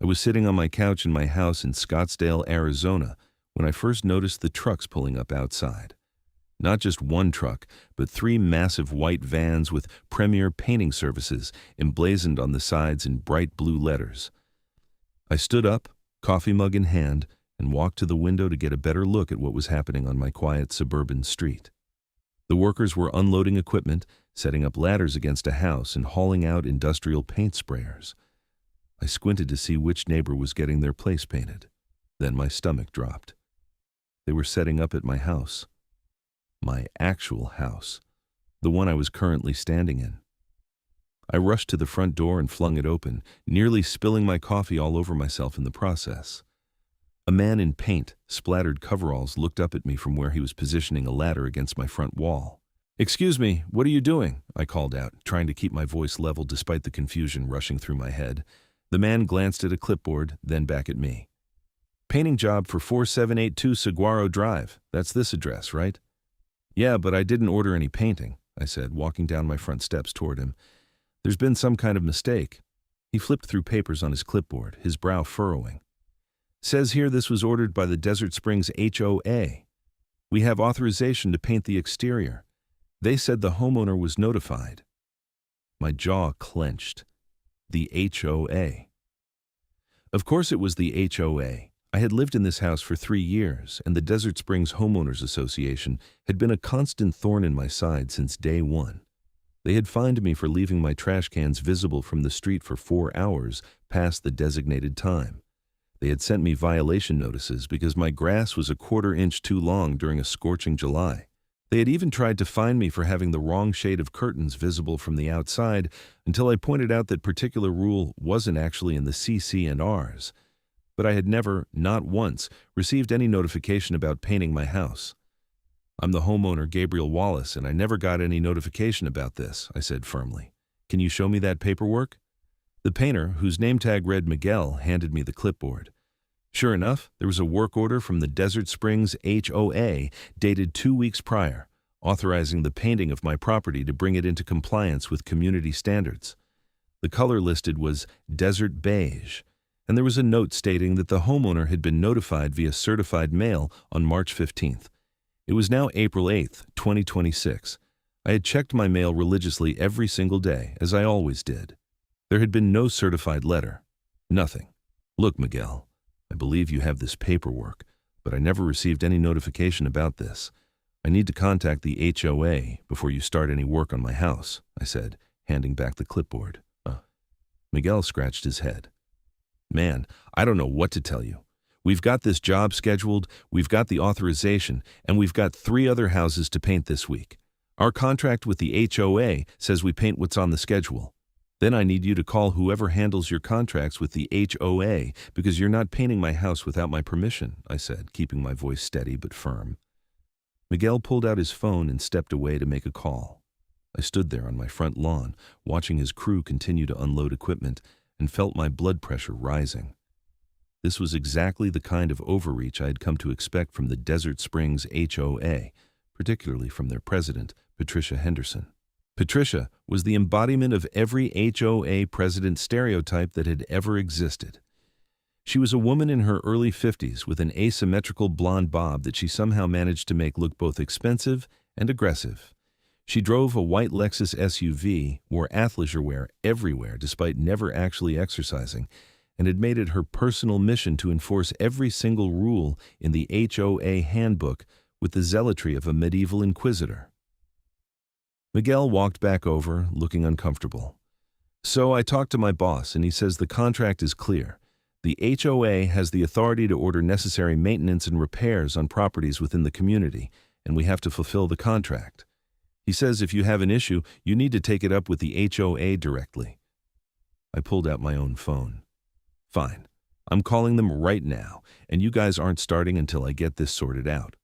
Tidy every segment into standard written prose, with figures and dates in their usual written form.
I was sitting on my couch in my house in Scottsdale, Arizona, when I first noticed the trucks pulling up outside. Not just one truck, but three massive white vans with Premier Painting Services emblazoned on the sides in bright blue letters. I stood up, coffee mug in hand, and walked to the window to get a better look at what was happening on my quiet suburban street. The workers were unloading equipment, setting up ladders against a house, and hauling out industrial paint sprayers. I squinted to see which neighbor was getting their place painted. Then my stomach dropped. They were setting up at my house. My actual house, the one I was currently standing in. I rushed to the front door and flung it open, nearly spilling my coffee all over myself in the process. A man in paint, splattered coveralls looked up at me from where he was positioning a ladder against my front wall. "Excuse me, what are you doing?" I called out, trying to keep my voice level despite the confusion rushing through my head. The man glanced at a clipboard, then back at me. "Painting job for 4782 Saguaro Drive. That's this address, right?" "Yeah, but I didn't order any painting," I said, walking down my front steps toward him. "There's been some kind of mistake." He flipped through papers on his clipboard, his brow furrowing. "Says here this was ordered by the Desert Springs HOA. We have authorization to paint the exterior. They said the homeowner was notified." My jaw clenched. The HOA. Of course it was the HOA. I had lived in this house for 3 years, and the Desert Springs Homeowners Association had been a constant thorn in my side since day one. They had fined me for leaving my trash cans visible from the street for 4 hours past the designated time. They had sent me violation notices because my grass was a 1/4 inch too long during a scorching July. They had even tried to fine me for having the wrong shade of curtains visible from the outside until I pointed out that particular rule wasn't actually in the CC&Rs. But I had never, not once, received any notification about painting my house. "I'm the homeowner, Gabriel Wallace, and I never got any notification about this," I said firmly. "Can you show me that paperwork?" The painter, whose name tag read Miguel, handed me the clipboard. Sure enough, there was a work order from the Desert Springs HOA dated 2 weeks prior, authorizing the painting of my property to bring it into compliance with community standards. The color listed was Desert Beige, and there was a note stating that the homeowner had been notified via certified mail on March 15th. It was now April 8th, 2026. I had checked my mail religiously every single day, as I always did. There had been no certified letter. Nothing. "Look, Miguel, I believe you have this paperwork, but I never received any notification about this. I need to contact the HOA before you start any work on my house," I said, handing back the clipboard. Miguel scratched his head. "Man, I don't know what to tell you. We've got this job scheduled, we've got the authorization, and we've got 3 other houses to paint this week. Our contract with the HOA says we paint what's on the schedule. Then I need you to call whoever handles your contracts with the HOA because you're not painting my house without my permission," I said, keeping my voice steady but firm. Miguel pulled out his phone and stepped away to make a call. I stood there on my front lawn, watching his crew continue to unload equipment, and felt my blood pressure rising. This was exactly the kind of overreach I had come to expect from the Desert Springs HOA, particularly from their president, Patricia Henderson. Patricia was the embodiment of every HOA president stereotype that had ever existed. She was a woman in her early 50s with an asymmetrical blonde bob that she somehow managed to make look both expensive and aggressive. She drove a white Lexus SUV, wore athleisure wear everywhere despite never actually exercising, and had made it her personal mission to enforce every single rule in the HOA handbook with the zealotry of a medieval inquisitor. Miguel walked back over, looking uncomfortable. "So I talked to my boss, and he says the contract is clear. The HOA has the authority to order necessary maintenance and repairs on properties within the community, and we have to fulfill the contract. He says if you have an issue, you need to take it up with the HOA directly." I pulled out my own phone. "Fine. I'm calling them right now, and you guys aren't starting until I get this sorted out."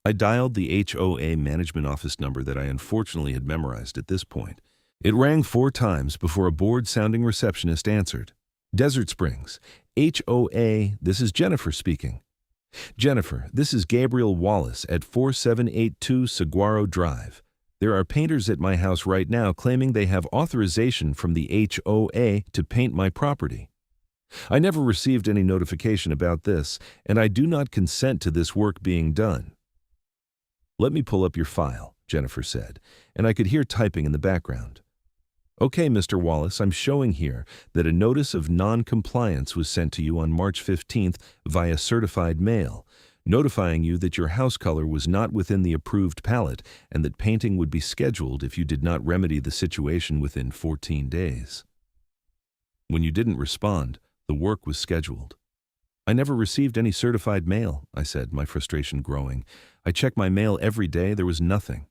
I dialed the HOA management office number that I unfortunately had memorized at this point. It rang 4 times before a bored-sounding receptionist answered. "Desert Springs, HOA, this is Jennifer speaking." "Jennifer, this is Gabriel Wallace at 4782 Saguaro Drive. There are painters at my house right now claiming they have authorization from the HOA to paint my property." I never received any notification about this, and I do not consent to this work being done. Let me pull up your file, Jennifer said, and I could hear typing in the background. Okay, Mr. Wallace, I'm showing here that a notice of non-compliance was sent to you on March 15th via certified mail, notifying you that your house color was not within the approved palette and that painting would be scheduled if you did not remedy the situation within 14 days. When you didn't respond, the work was scheduled. I never received any certified mail, I said, my frustration growing. I check my mail every day, there was nothing.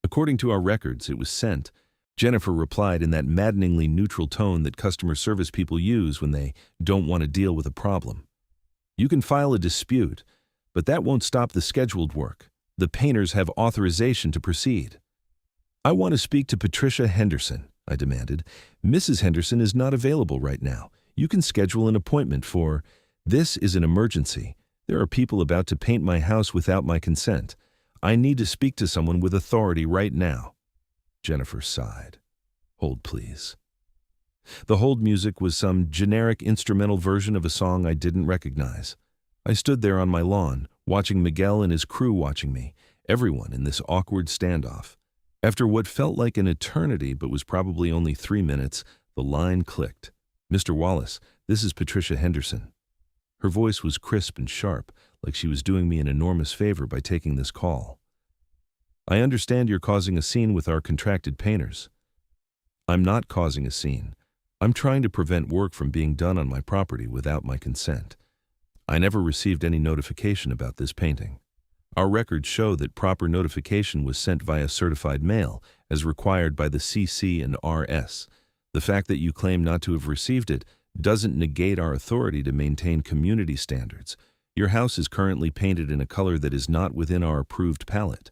According to our records, it was sent. Jennifer replied in that maddeningly neutral tone that customer service people use when they don't want to deal with a problem. You can file a dispute, but that won't stop the scheduled work. The painters have authorization to proceed. I want to speak to Patricia Henderson, I demanded. Mrs. Henderson is not available right now. You can schedule an appointment for... This is an emergency. There are people about to paint my house without my consent. I need to speak to someone with authority right now. Jennifer sighed. Hold, please. The hold music was some generic instrumental version of a song I didn't recognize. I stood there on my lawn, watching Miguel and his crew watching me, everyone in this awkward standoff. After what felt like an eternity but was probably only 3 minutes, the line clicked. Mr. Wallace, this is Patricia Henderson. Her voice was crisp and sharp, like she was doing me an enormous favor by taking this call. I understand you're causing a scene with our contracted painters. I'm not causing a scene. I'm trying to prevent work from being done on my property without my consent. I never received any notification about this painting. Our records show that proper notification was sent via certified mail, as required by the CC and RS. The fact that you claim not to have received it doesn't negate our authority to maintain community standards. Your house is currently painted in a color that is not within our approved palette.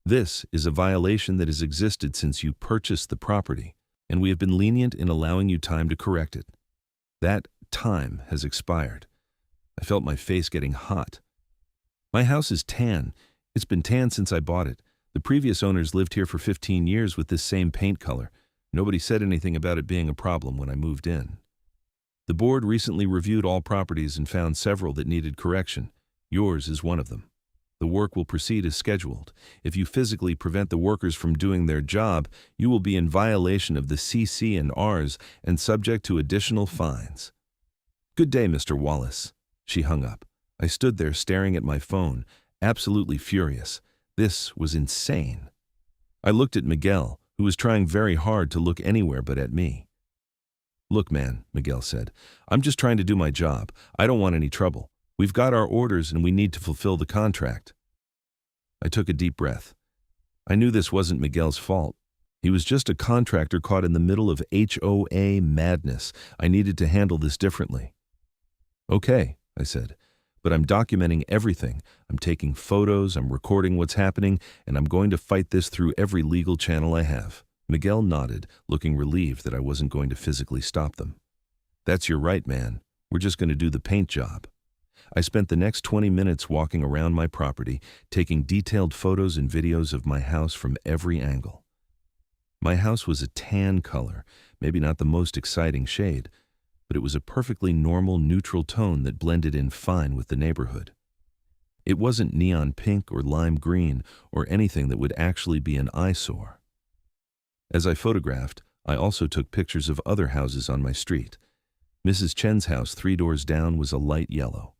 This is a violation that has existed since you purchased the property, and we have been lenient in allowing you time to correct it. That time has expired. I felt my face getting hot. My house is tan. It's been tan since I bought it. The previous owners lived here for 15 years with this same paint color. Nobody said anything about it being a problem when I moved in. The board recently reviewed all properties and found several that needed correction. Yours is one of them. The work will proceed as scheduled. If you physically prevent the workers from doing their job, you will be in violation of the CC and Rs and subject to additional fines. Good day, Mr. Wallace. She hung up. I stood there staring at my phone, absolutely furious. This was insane. I looked at Miguel, who was trying very hard to look anywhere but at me. Look, man, Miguel said, I'm just trying to do my job. I don't want any trouble. We've got our orders and we need to fulfill the contract. I took a deep breath. I knew this wasn't Miguel's fault. He was just a contractor caught in the middle of HOA madness. I needed to handle this differently. Okay, I said, but I'm documenting everything. I'm taking photos, I'm recording what's happening, and I'm going to fight this through every legal channel I have. Miguel nodded, looking relieved that I wasn't going to physically stop them. That's your right, man. We're just going to do the paint job. I spent the next 20 minutes walking around my property, taking detailed photos and videos of my house from every angle. My house was a tan color, maybe not the most exciting shade, but it was a perfectly normal neutral tone that blended in fine with the neighborhood. It wasn't neon pink or lime green or anything that would actually be an eyesore. As I photographed, I also took pictures of other houses on my street. Mrs. Chen's house 3 doors down was a light yellow.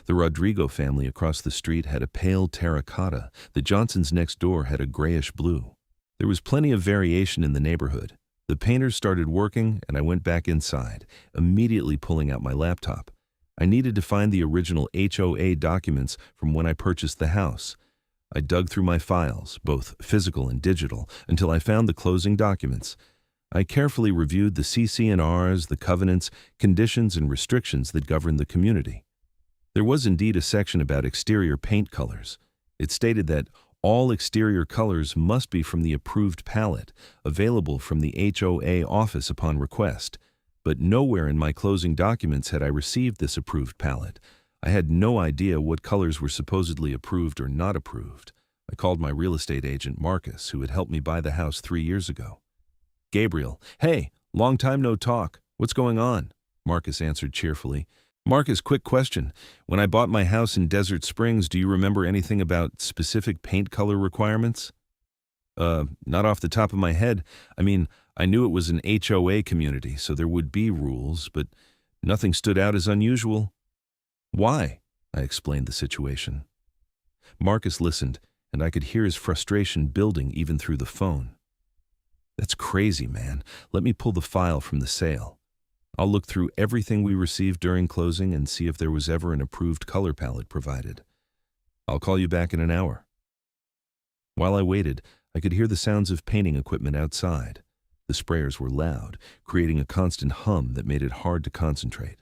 The Rodrigo family across the street had a pale terracotta. The Johnsons next door had a grayish blue. There was plenty of variation in the neighborhood. The painters started working, and I went back inside, immediately pulling out my laptop. I needed to find the original HOA documents from when I purchased the house. I dug through my files, both physical and digital, until I found the closing documents. I carefully reviewed the CC&Rs, the covenants, conditions, and restrictions that govern the community. There was indeed a section about exterior paint colors. It stated that all exterior colors must be from the approved palette, available from the HOA office upon request. But nowhere in my closing documents had I received this approved palette. I had no idea what colors were supposedly approved or not approved. I called my real estate agent, Marcus, who had helped me buy the house 3 years ago. Gabriel, hey, long time no talk. What's going on? Marcus answered cheerfully. Marcus, quick question. When I bought my house in Desert Springs, do you remember anything about specific paint color requirements? Not off the top of my head. I mean, I knew it was an HOA community, so there would be rules, but nothing stood out as unusual. Why? I explained the situation. Marcus listened, and I could hear his frustration building even through the phone. That's crazy, man. Let me pull the file from the sale. I'll look through everything we received during closing and see if there was ever an approved color palette provided. I'll call you back in an hour. While I waited, I could hear the sounds of painting equipment outside. The sprayers were loud, creating a constant hum that made it hard to concentrate.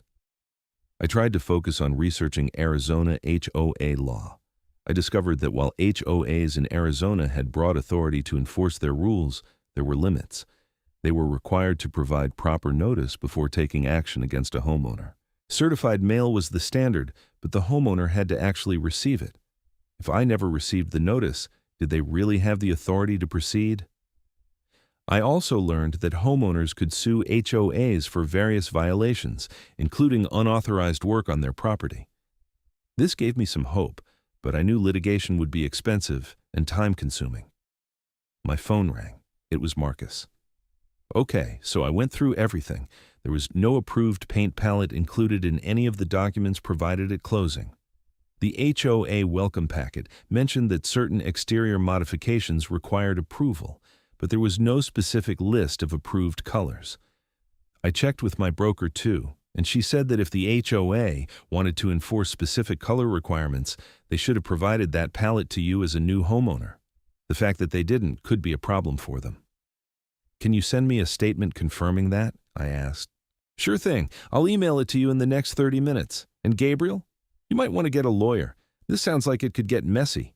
I tried to focus on researching Arizona HOA law. I discovered that while HOAs in Arizona had broad authority to enforce their rules, there were limits. They were required to provide proper notice before taking action against a homeowner. Certified mail was the standard, but the homeowner had to actually receive it. If I never received the notice, did they really have the authority to proceed? I also learned that homeowners could sue HOAs for various violations, including unauthorized work on their property. This gave me some hope, but I knew litigation would be expensive and time-consuming. My phone rang. It was Marcus. Okay, so I went through everything. There was no approved paint palette included in any of the documents provided at closing. The HOA welcome packet mentioned that certain exterior modifications required approval, but there was no specific list of approved colors. I checked with my broker too, and she said that if the HOA wanted to enforce specific color requirements, they should have provided that palette to you as a new homeowner. The fact that they didn't could be a problem for them. Can you send me a statement confirming that? I asked. Sure thing. I'll email it to you in the next 30 minutes. And Gabriel? You might want to get a lawyer. This sounds like it could get messy.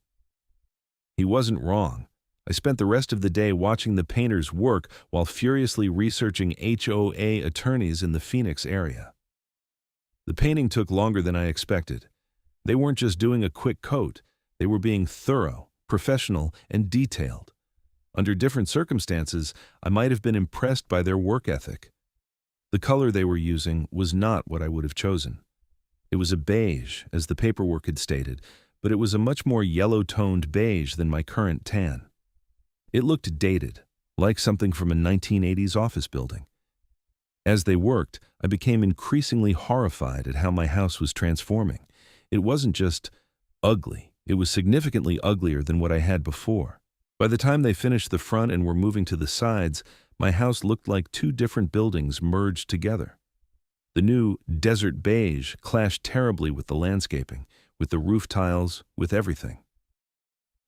He wasn't wrong. I spent the rest of the day watching the painters work while furiously researching HOA attorneys in the Phoenix area. The painting took longer than I expected. They weren't just doing a quick coat. They were being thorough, professional, and detailed. Under different circumstances, I might have been impressed by their work ethic. The color they were using was not what I would have chosen. It was a beige, as the paperwork had stated, but it was a much more yellow-toned beige than my current tan. It looked dated, like something from a 1980s office building. As they worked, I became increasingly horrified at how my house was transforming. It wasn't just ugly, it was significantly uglier than what I had before. By the time they finished the front and were moving to the sides, my house looked like two different buildings merged together. The new desert beige clashed terribly with the landscaping, with the roof tiles, with everything.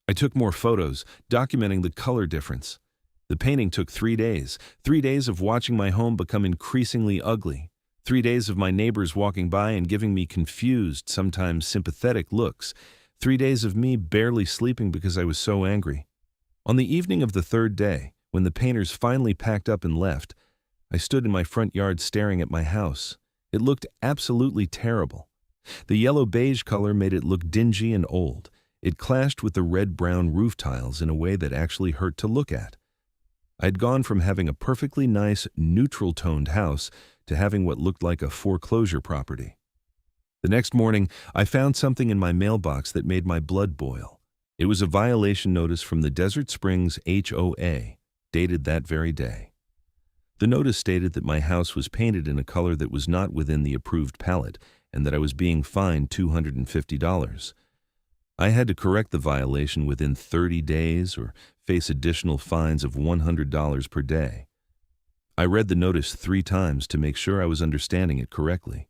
I took more photos, documenting the color difference. The painting took 3 days, 3 days of watching my home become increasingly ugly, 3 days of my neighbors walking by and giving me confused, sometimes sympathetic looks, 3 days of me barely sleeping because I was so angry. On the evening of the third day, when the painters finally packed up and left, I stood in my front yard staring at my house. It looked absolutely terrible. The yellow beige color made it look dingy and old. It clashed with the red-brown roof tiles in a way that actually hurt to look at. I'd gone from having a perfectly nice, neutral-toned house to having what looked like a foreclosure property. The next morning, I found something in my mailbox that made my blood boil. It was a violation notice from the Desert Springs HOA, dated that very day. The notice stated that my house was painted in a color that was not within the approved palette and that I was being fined $250. I had to correct the violation within 30 days or face additional fines of $100 per day. I read the notice 3 times to make sure I was understanding it correctly.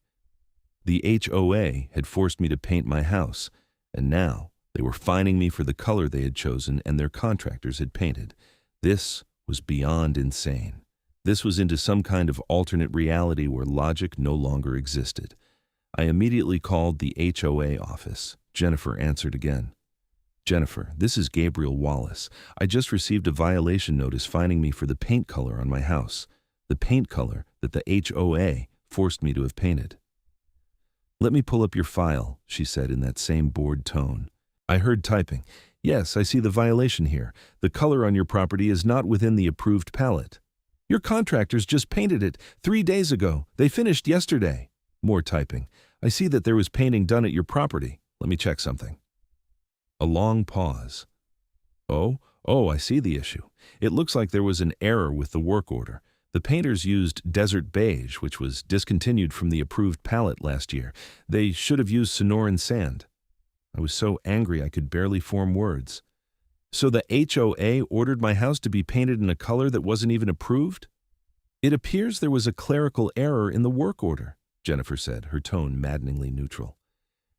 The HOA had forced me to paint my house, and now they were fining me for the color they had chosen and their contractors had painted. This was beyond insane. This was into some kind of alternate reality where logic no longer existed. I immediately called the HOA office. Jennifer answered again. Jennifer, this is Gabriel Wallace. I just received a violation notice fining me for the paint color on my house, the paint color that the HOA forced me to have painted. Let me pull up your file, she said in that same bored tone. I heard typing. Yes, I see the violation here. The color on your property is not within the approved palette. Your contractors just painted it 3 days ago. They finished yesterday. More typing. I see that there was painting done at your property. Let me check something. A long pause. Oh, I see the issue. It looks like there was an error with the work order. The painters used Desert Beige, which was discontinued from the approved palette last year. They should have used Sonoran Sand. I was so angry I could barely form words. So the HOA ordered my house to be painted in a color that wasn't even approved? It appears there was a clerical error in the work order, Jennifer said, her tone maddeningly neutral.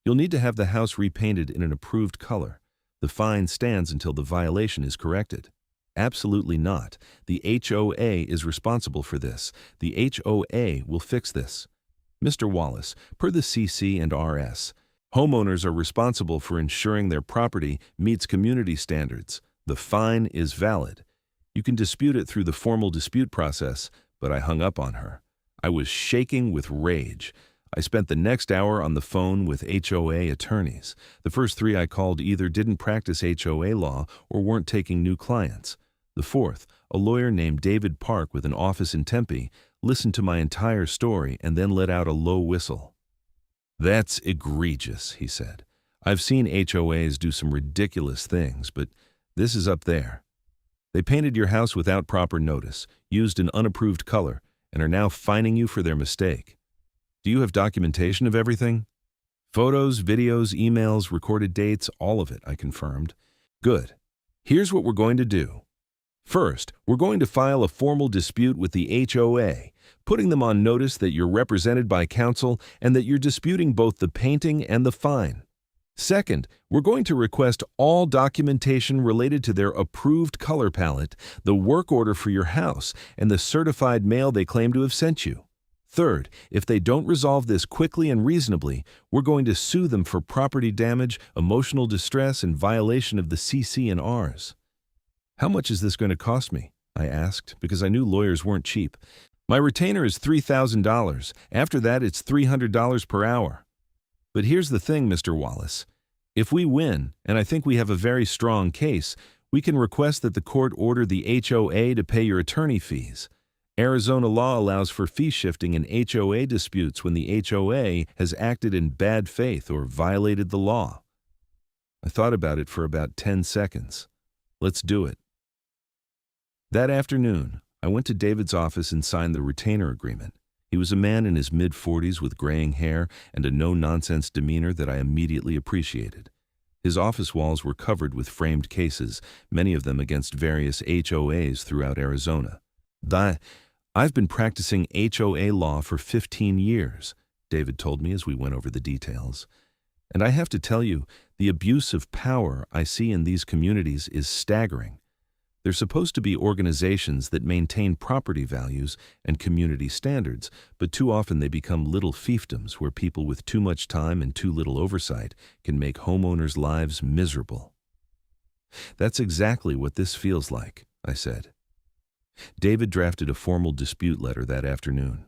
You'll need to have the house repainted in an approved color. The fine stands until the violation is corrected. Absolutely not. The HOA is responsible for this. The HOA will fix this. Mr. Wallace, per the CC and RS, homeowners are responsible for ensuring their property meets community standards. The fine is valid. You can dispute it through the formal dispute process, but I hung up on her. I was shaking with rage. I spent the next hour on the phone with HOA attorneys. The first 3 I called either didn't practice HOA law or weren't taking new clients. The fourth, a lawyer named David Park with an office in Tempe, listened to my entire story and then let out a low whistle. That's egregious, he said. I've seen HOAs do some ridiculous things, but this is up there. They painted your house without proper notice, used an unapproved color, and are now fining you for their mistake. Do you have documentation of everything? Photos, videos, emails, recorded dates, all of it, I confirmed. Good. Here's what we're going to do. First, we're going to file a formal dispute with the HOA, putting them on notice that you're represented by counsel and that you're disputing both the painting and the fine. Second, we're going to request all documentation related to their approved color palette, the work order for your house, and the certified mail they claim to have sent you. Third, if they don't resolve this quickly and reasonably, we're going to sue them for property damage, emotional distress, and violation of the CC and Rs. How much is this going to cost me? I asked, because I knew lawyers weren't cheap. My retainer is $3,000. After that, it's $300 per hour. But here's the thing, Mr. Wallace. If we win, and I think we have a very strong case, we can request that the court order the HOA to pay your attorney fees. Arizona law allows for fee shifting in HOA disputes when the HOA has acted in bad faith or violated the law. I thought about it for about 10 seconds. Let's do it. That afternoon, I went to David's office and signed the retainer agreement. He was a man in his mid-40s with graying hair and a no-nonsense demeanor that I immediately appreciated. His office walls were covered with framed cases, many of them against various HOAs throughout Arizona. I've been practicing HOA law for 15 years, David told me as we went over the details. And I have to tell you, the abuse of power I see in these communities is staggering. They're supposed to be organizations that maintain property values and community standards, but too often they become little fiefdoms where people with too much time and too little oversight can make homeowners' lives miserable. That's exactly what this feels like, I said. David drafted a formal dispute letter that afternoon.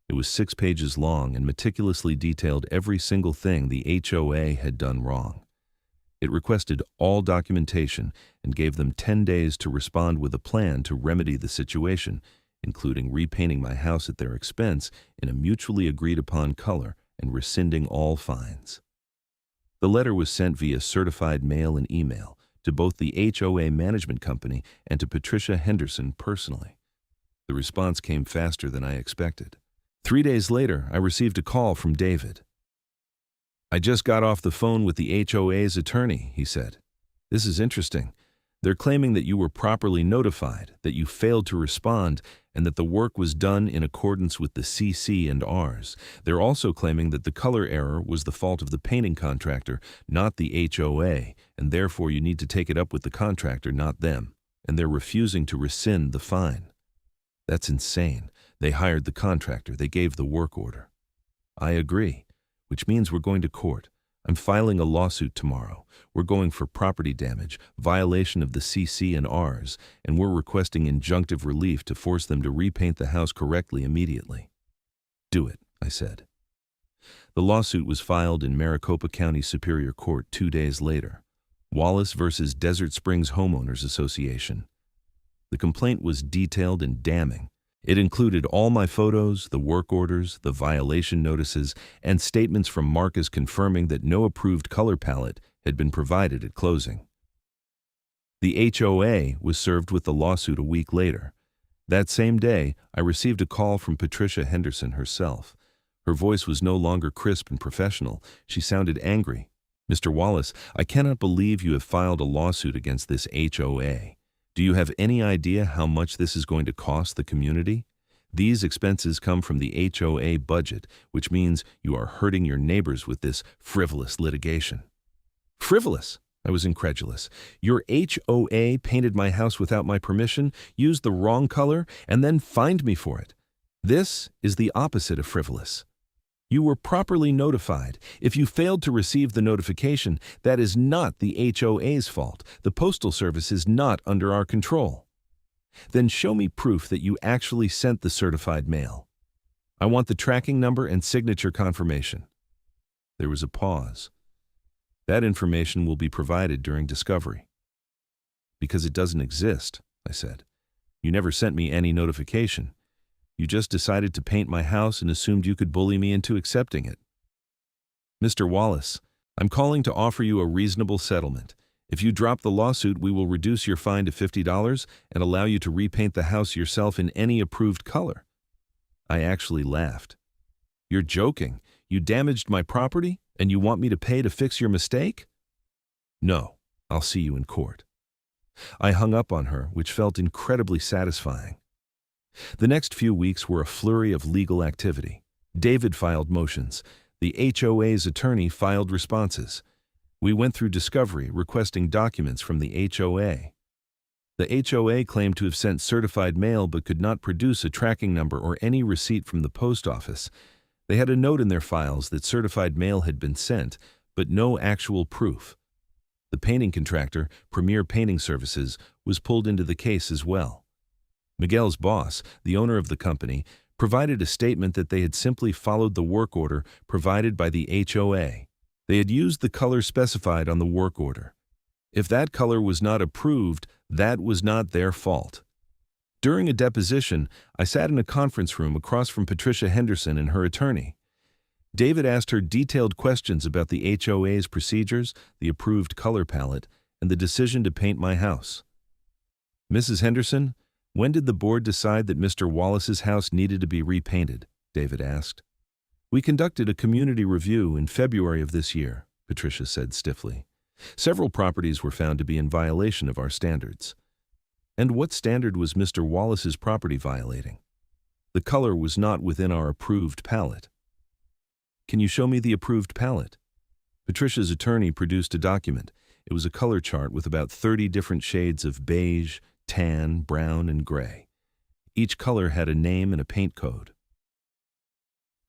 It was 6 pages long and meticulously detailed every single thing the HOA had done wrong. It requested all documentation and gave them 10 days to respond with a plan to remedy the situation, including repainting my house at their expense in a mutually agreed-upon color and rescinding all fines. The letter was sent via certified mail and email to both the HOA management company and to Patricia Henderson personally. The response came faster than I expected. 3 days later, I received a call from David. I just got off the phone with the HOA's attorney, he said. This is interesting. They're claiming that you were properly notified, that you failed to respond, and that the work was done in accordance with the CC and Rs. They're also claiming that the color error was the fault of the painting contractor, not the HOA, and therefore you need to take it up with the contractor, not them. And they're refusing to rescind the fine. That's insane. They hired the contractor. They gave the work order. I agree, which means we're going to court. I'm filing a lawsuit tomorrow. We're going for property damage, violation of the CC and Rs, and we're requesting injunctive relief to force them to repaint the house correctly immediately. Do it, I said. The lawsuit was filed in Maricopa County Superior Court 2 days later. Wallace versus Desert Springs Homeowners Association. The complaint was detailed and damning. It included all my photos, the work orders, the violation notices, and statements from Marcus confirming that no approved color palette had been provided at closing. The HOA was served with the lawsuit a week later. That same day, I received a call from Patricia Henderson herself. Her voice was no longer crisp and professional. She sounded angry. "Mr. Wallace, I cannot believe you have filed a lawsuit against this HOA. Do you have any idea how much this is going to cost the community? These expenses come from the HOA budget, which means you are hurting your neighbors with this frivolous litigation." Frivolous? I was incredulous. Your HOA painted my house without my permission, used the wrong color, and then fined me for it. This is the opposite of frivolous. You were properly notified. If you failed to receive the notification, that is not the HOA's fault. The Postal Service is not under our control. Then show me proof that you actually sent the certified mail. I want the tracking number and signature confirmation. There was a pause. That information will be provided during discovery. Because it doesn't exist, I said. You never sent me any notification. You just decided to paint my house and assumed you could bully me into accepting it. Mr. Wallace, I'm calling to offer you a reasonable settlement. If you drop the lawsuit, we will reduce your fine to $50 and allow you to repaint the house yourself in any approved color. I actually laughed. You're joking. You damaged my property, and you want me to pay to fix your mistake? No, I'll see you in court. I hung up on her, which felt incredibly satisfying. The next few weeks were a flurry of legal activity. David filed motions. The HOA's attorney filed responses. We went through discovery, requesting documents from the HOA. The HOA claimed to have sent certified mail but could not produce a tracking number or any receipt from the post office. They had a note in their files that certified mail had been sent, but no actual proof. The painting contractor, Premier Painting Services, was pulled into the case as well. Miguel's boss, the owner of the company, provided a statement that they had simply followed the work order provided by the HOA. They had used the color specified on the work order. If that color was not approved, that was not their fault. During a deposition, I sat in a conference room across from Patricia Henderson and her attorney. David asked her detailed questions about the HOA's procedures, the approved color palette, and the decision to paint my house. "Mrs. Henderson, when did the board decide that Mr. Wallace's house needed to be repainted?" David asked. "We conducted a community review in February of this year," Patricia said stiffly. "Several properties were found to be in violation of our standards." "And what standard was Mr. Wallace's property violating?" "The color was not within our approved palette." "Can you show me the approved palette?" Patricia's attorney produced a document. It was a color chart with about 30 different shades of beige, tan, brown, and gray. Each color had a name and a paint code.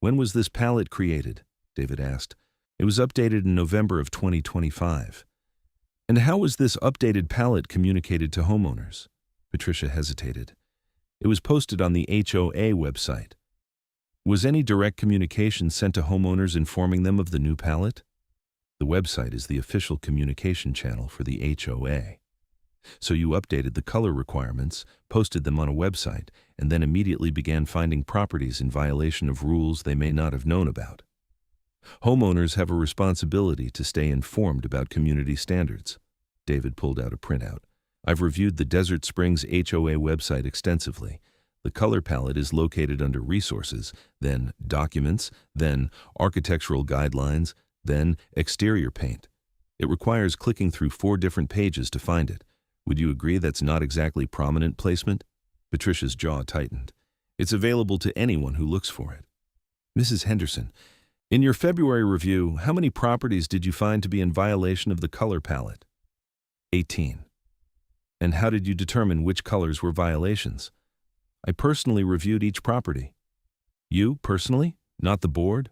"When was this palette created?" David asked. "It was updated in November of 2025. "And how was this updated palette communicated to homeowners?" Patricia hesitated. "It was posted on the HOA website." "Was any direct communication sent to homeowners informing them of the new palette?" "The website is the official communication channel for the HOA. So you updated the color requirements, posted them on a website, and then immediately began finding properties in violation of rules they may not have known about. Homeowners have a responsibility to stay informed about community standards." David pulled out a printout. "I've reviewed the Desert Springs HOA website extensively. The color palette is located under Resources, then Documents, then Architectural Guidelines, then Exterior Paint. It requires clicking through 4 different pages to find it. Would you agree that's not exactly prominent placement?" Patricia's jaw tightened. "It's available to anyone who looks for it." "Mrs. Henderson, in your February review, how many properties did you find to be in violation of the color palette?" 18. "And how did you determine which colors were violations?" "I personally reviewed each property." "You, personally? Not the board?"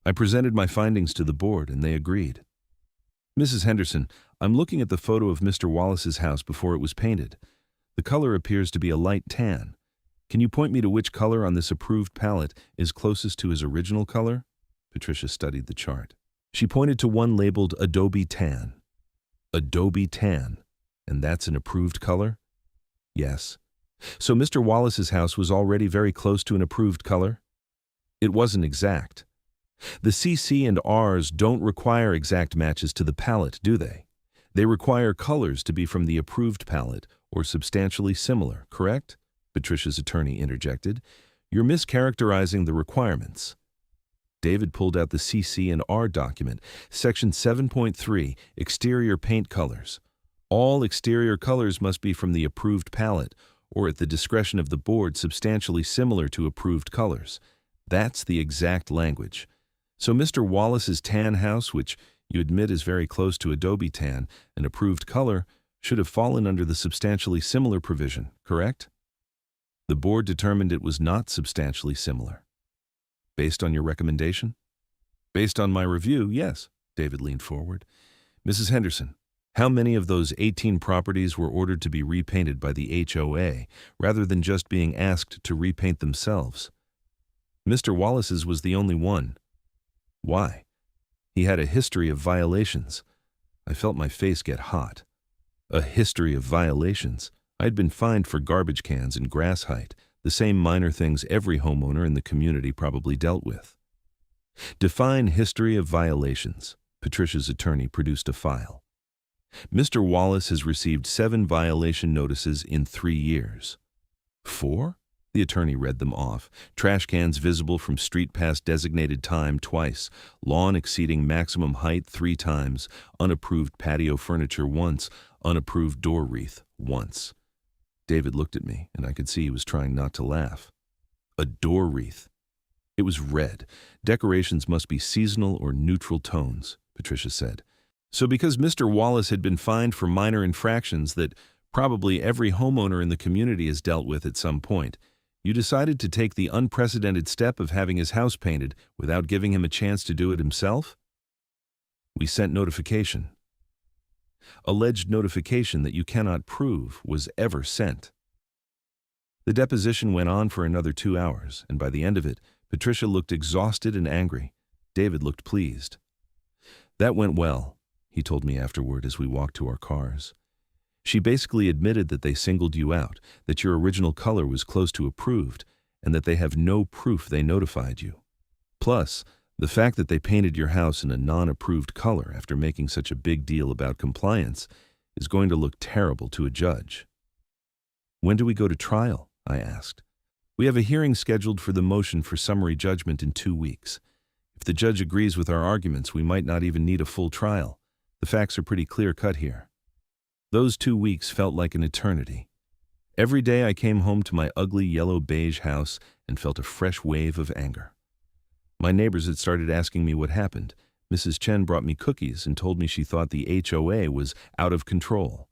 "I presented my findings to the board, and they agreed." "Mrs. Henderson, I'm looking at the photo of Mr. Wallace's house before it was painted. The color appears to be a light tan. Can you point me to which color on this approved palette is closest to his original color?" Patricia studied the chart. She pointed to one labeled Adobe Tan. "Adobe Tan, and that's an approved color?" "Yes." So Mr. Wallace's house was already very close to an approved color? It wasn't exact. The CC and Rs don't require exact matches to the palette, do they? They require colors to be from the approved palette or substantially similar, correct? Patricia's attorney interjected. You're mischaracterizing the requirements. David pulled out the CC and R document, Section 7.3, Exterior Paint Colors. All exterior colors must be from the approved palette, or at the discretion of the board substantially similar to approved colors. That's the exact language. So Mr. Wallace's tan house, which you admit is very close to Adobe tan, an approved color, should have fallen under the substantially similar provision, correct? The board determined it was not substantially similar. Based on your recommendation? Based on my review, yes. David leaned forward. Mrs. Henderson, how many of those 18 properties were ordered to be repainted by the HOA rather than just being asked to repaint themselves? Mr. Wallace's was the only one. Why? He had a history of violations. I felt my face get hot. A history of violations. I'd been fined for garbage cans and grass height, the same minor things every homeowner in the community probably dealt with. Define history of violations. Patricia's attorney produced a file. Mr. Wallace has received 7 violation notices in 3 years. 4? The attorney read them off. Trash cans visible from street past designated time twice, lawn exceeding maximum height 3 times, unapproved patio furniture once, unapproved door wreath once. David looked at me, and I could see he was trying not to laugh. A door wreath. It was red. Decorations must be seasonal or neutral tones, Patricia said. So because Mr. Wallace had been fined for minor infractions that probably every homeowner in the community has dealt with at some point, you decided to take the unprecedented step of having his house painted without giving him a chance to do it himself? We sent notification. Alleged notification that you cannot prove was ever sent. The deposition went on for another 2 hours, and by the end of it, Patricia looked exhausted and angry. David looked pleased. That went well, he told me afterward as we walked to our cars. She basically admitted that they singled you out, that your original color was close to approved, and that they have no proof they notified you. Plus, the fact that they painted your house in a non-approved color after making such a big deal about compliance is going to look terrible to a judge. When do we go to trial? I asked. We have a hearing scheduled for the motion for summary judgment in 2 weeks. If the judge agrees with our arguments, we might not even need a full trial. The facts are pretty clear-cut here. Those 2 weeks felt like an eternity. Every day I came home to my ugly yellow-beige house and felt a fresh wave of anger. My neighbors had started asking me what happened. Mrs. Chen brought me cookies and told me she thought the HOA was out of control.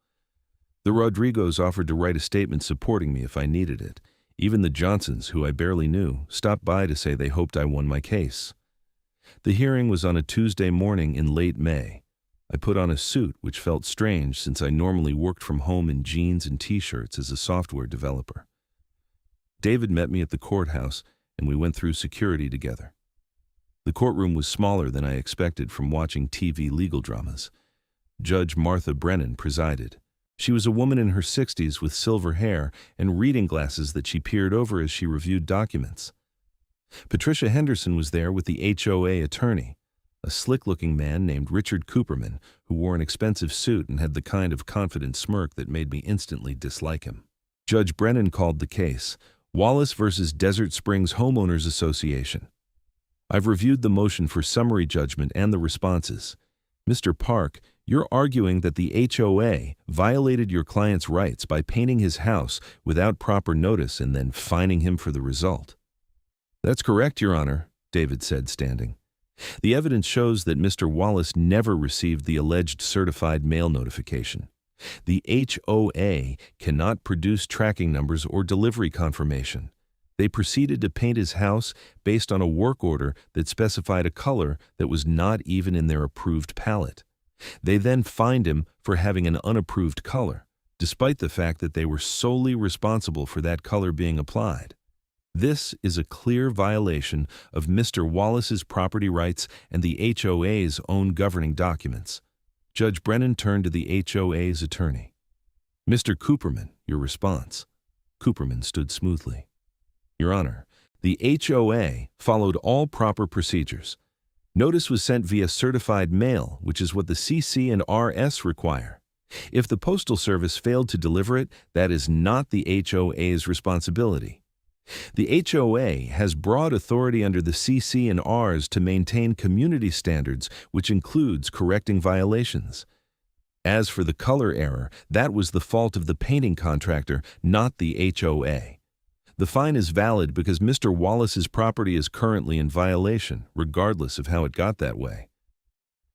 The Rodrigos offered to write a statement supporting me if I needed it. Even the Johnsons, who I barely knew, stopped by to say they hoped I won my case. The hearing was on a Tuesday morning in late May. I put on a suit, which felt strange since I normally worked from home in jeans and t-shirts as a software developer. David met me at the courthouse, and we went through security together. The courtroom was smaller than I expected from watching TV legal dramas. Judge Martha Brennan presided. She was a woman in her 60s with silver hair and reading glasses that she peered over as she reviewed documents. Patricia Henderson was there with the HOA attorney, a slick-looking man named Richard Cooperman, who wore an expensive suit and had the kind of confident smirk that made me instantly dislike him. Judge Brennan called the case, Wallace versus Desert Springs Homeowners Association. I've reviewed the motion for summary judgment and the responses. Mr. Park, you're arguing that the HOA violated your client's rights by painting his house without proper notice and then fining him for the result. That's correct, Your Honor, David said, standing. The evidence shows that Mr. Wallace never received the alleged certified mail notification. The HOA cannot produce tracking numbers or delivery confirmation. They proceeded to paint his house based on a work order that specified a color that was not even in their approved palette. They then fined him for having an unapproved color, despite the fact that they were solely responsible for that color being applied. This is a clear violation of Mr. Wallace's property rights and the HOA's own governing documents. Judge Brennan turned to the HOA's attorney. Mr. Cooperman, your response. Cooperman stood smoothly. Your Honor, the HOA followed all proper procedures. Notice was sent via certified mail, which is what the CC and RS require. If the Postal Service failed to deliver it, that is not the HOA's responsibility. The HOA has broad authority under the CC and Rs to maintain community standards, which includes correcting violations. As for the color error, that was the fault of the painting contractor, not the HOA. The fine is valid because Mr. Wallace's property is currently in violation, regardless of how it got that way.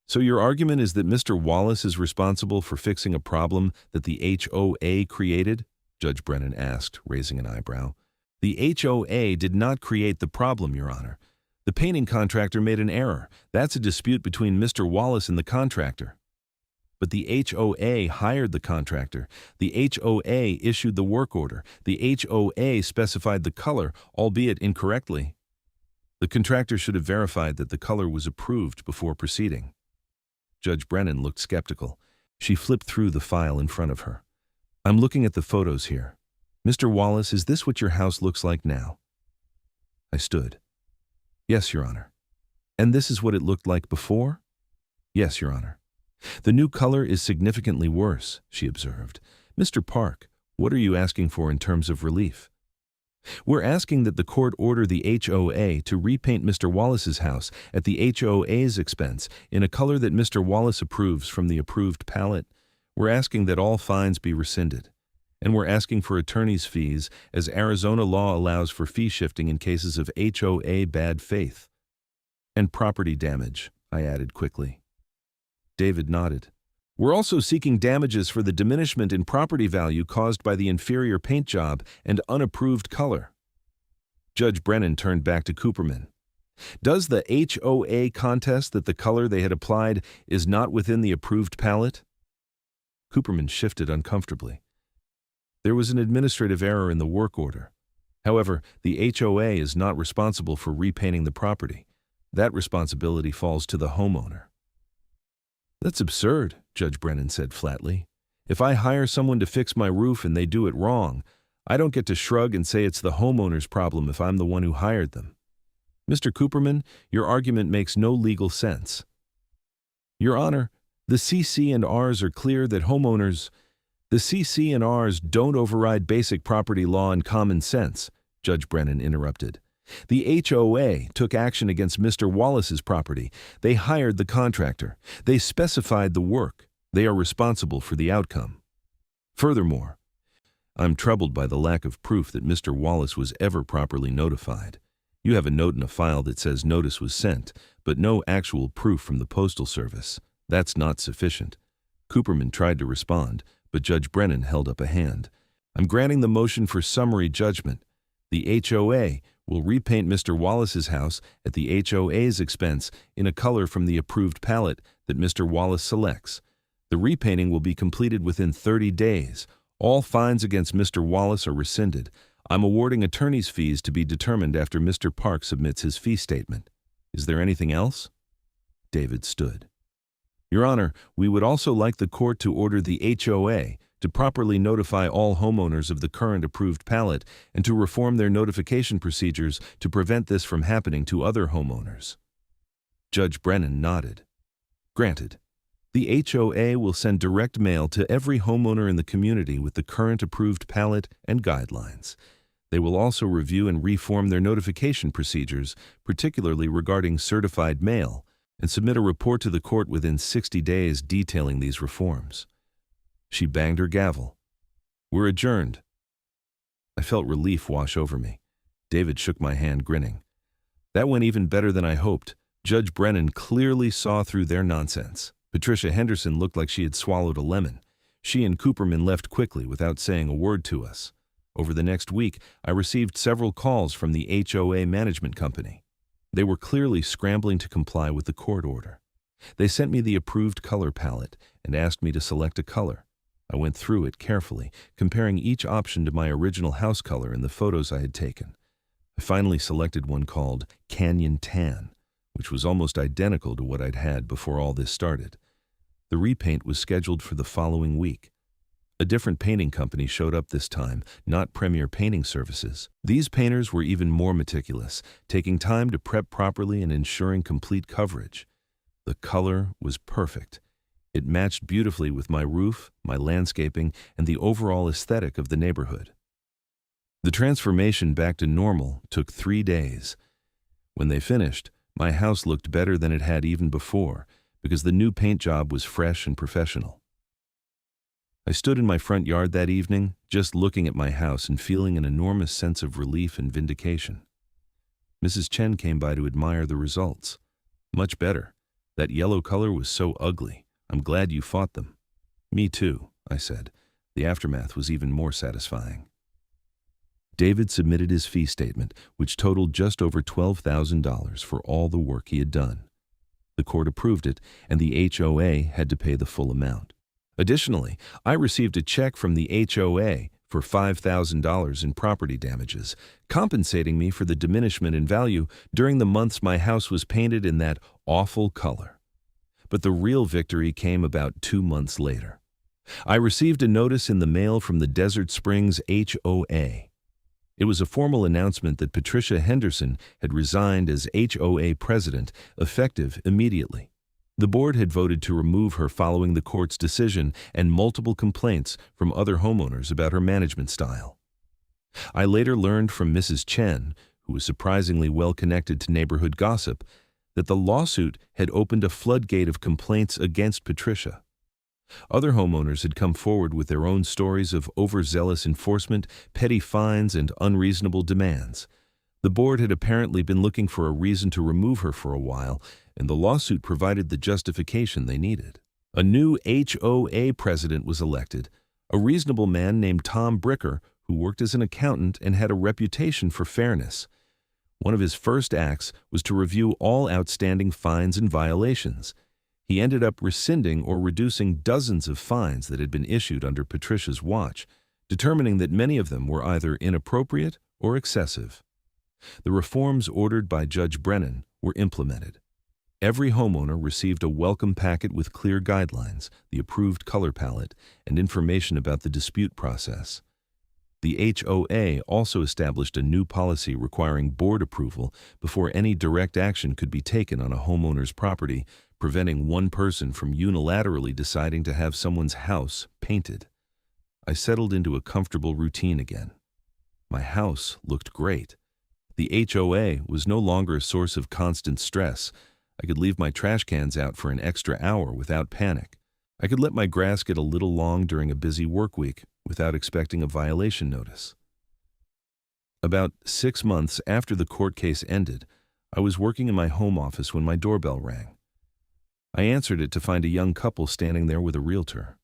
So your argument is that Mr. Wallace is responsible for fixing a problem that the HOA created? Judge Brennan asked, raising an eyebrow. The HOA did not create the problem, Your Honor. The painting contractor made an error. That's a dispute between Mr. Wallace and the contractor. But the HOA hired the contractor. The HOA issued the work order. The HOA specified the color, albeit incorrectly. The contractor should have verified that the color was approved before proceeding. Judge Brennan looked skeptical. She flipped through the file in front of her. I'm looking at the photos here. Mr. Wallace, is this what your house looks like now? I stood. Yes, Your Honor. And this is what it looked like before? Yes, Your Honor. The new color is significantly worse, she observed. Mr. Park, what are you asking for in terms of relief? We're asking that the court order the HOA to repaint Mr. Wallace's house at the HOA's expense in a color that Mr. Wallace approves from the approved palette. We're asking that all fines be rescinded. And we're asking for attorney's fees, as Arizona law allows for fee shifting in cases of HOA bad faith. And property damage, I added quickly. David nodded. We're also seeking damages for the diminishment in property value caused by the inferior paint job and unapproved color. Judge Brennan turned back to Cooperman. Does the HOA contest that the color they had applied is not within the approved palette? Cooperman shifted uncomfortably. There was an administrative error in the work order. However, the HOA is not responsible for repainting the property. That responsibility falls to the homeowner. That's absurd, Judge Brennan said flatly. If I hire someone to fix my roof and they do it wrong, I don't get to shrug and say it's the homeowner's problem if I'm the one who hired them. Mr. Cooperman, your argument makes no legal sense. Your Honor, the CC and Rs are clear that The CC and Rs don't override basic property law and common sense, Judge Brennan interrupted. The HOA took action against Mr. Wallace's property. They hired the contractor. They specified the work. They are responsible for the outcome. Furthermore, I'm troubled by the lack of proof that Mr. Wallace was ever properly notified. You have a note in a file that says notice was sent, but no actual proof from the Postal Service. That's not sufficient. Cooperman tried to respond, but Judge Brennan held up a hand. I'm granting the motion for summary judgment. The HOA will repaint Mr. Wallace's house at the HOA's expense in a color from the approved palette that Mr. Wallace selects. The repainting will be completed within 30 days. All fines against Mr. Wallace are rescinded. I'm awarding attorney's fees to be determined after Mr. Park submits his fee statement. Is there anything else? David stood. Your Honor, we would also like the court to order the HOA to properly notify all homeowners of the current approved palette and to reform their notification procedures to prevent this from happening to other homeowners. Judge Brennan nodded. Granted. The HOA will send direct mail to every homeowner in the community with the current approved palette and guidelines. They will also review and reform their notification procedures, particularly regarding certified mail, and submit a report to the court within 60 days detailing these reforms. She banged her gavel. We're adjourned. I felt relief wash over me. David shook my hand, grinning. That went even better than I hoped. Judge Brennan clearly saw through their nonsense. Patricia Henderson looked like she had swallowed a lemon. She and Cooperman left quickly without saying a word to us. Over the next week, I received several calls from the HOA management company. They were clearly scrambling to comply with the court order. They sent me the approved color palette and asked me to select a color. I went through it carefully, comparing each option to my original house color in the photos I had taken. I finally selected one called Canyon Tan, which was almost identical to what I'd had before all this started. The repaint was scheduled for the following week. A different painting company showed up this time, not Premier Painting Services. These painters were even more meticulous, taking time to prep properly and ensuring complete coverage. The color was perfect. It matched beautifully with my roof, my landscaping, and the overall aesthetic of the neighborhood. The transformation back to normal took 3 days. When they finished, my house looked better than it had even before, because the new paint job was fresh and professional. I stood in my front yard that evening, just looking at my house and feeling an enormous sense of relief and vindication. Mrs. Chen came by to admire the results. Much better. That yellow color was so ugly. I'm glad you fought them. Me too, I said. The aftermath was even more satisfying. David submitted his fee statement, which totaled just over $12,000 for all the work he had done. The court approved it, and the HOA had to pay the full amount. Additionally, I received a check from the HOA for $5,000 in property damages, compensating me for the diminishment in value during the months my house was painted in that awful color. But the real victory came about 2 months later. I received a notice in the mail from the Desert Springs HOA. It was a formal announcement that Patricia Henderson had resigned as HOA president, effective immediately. The board had voted to remove her following the court's decision and multiple complaints from other homeowners about her management style. I later learned from Mrs. Chen, who was surprisingly well connected to neighborhood gossip, that the lawsuit had opened a floodgate of complaints against Patricia. Other homeowners had come forward with their own stories of overzealous enforcement, petty fines, and unreasonable demands. The board had apparently been looking for a reason to remove her for a while, and the lawsuit provided the justification they needed. A new HOA president was elected, a reasonable man named Tom Bricker, who worked as an accountant and had a reputation for fairness. One of his first acts was to review all outstanding fines and violations. He ended up rescinding or reducing dozens of fines that had been issued under Patricia's watch, determining that many of them were either inappropriate or excessive. The reforms ordered by Judge Brennan were implemented. Every homeowner received a welcome packet with clear guidelines, the approved color palette, and information about the dispute process. The HOA also established a new policy requiring board approval before any direct action could be taken on a homeowner's property, preventing one person from unilaterally deciding to have someone's house painted. I settled into a comfortable routine again. My house looked great. The HOA was no longer a source of constant stress. I could leave my trash cans out for an extra hour without panic. I could let my grass get a little long during a busy work week without expecting a violation notice. About 6 months after the court case ended, I was working in my home office when my doorbell rang. I answered it to find a young couple standing there with a realtor.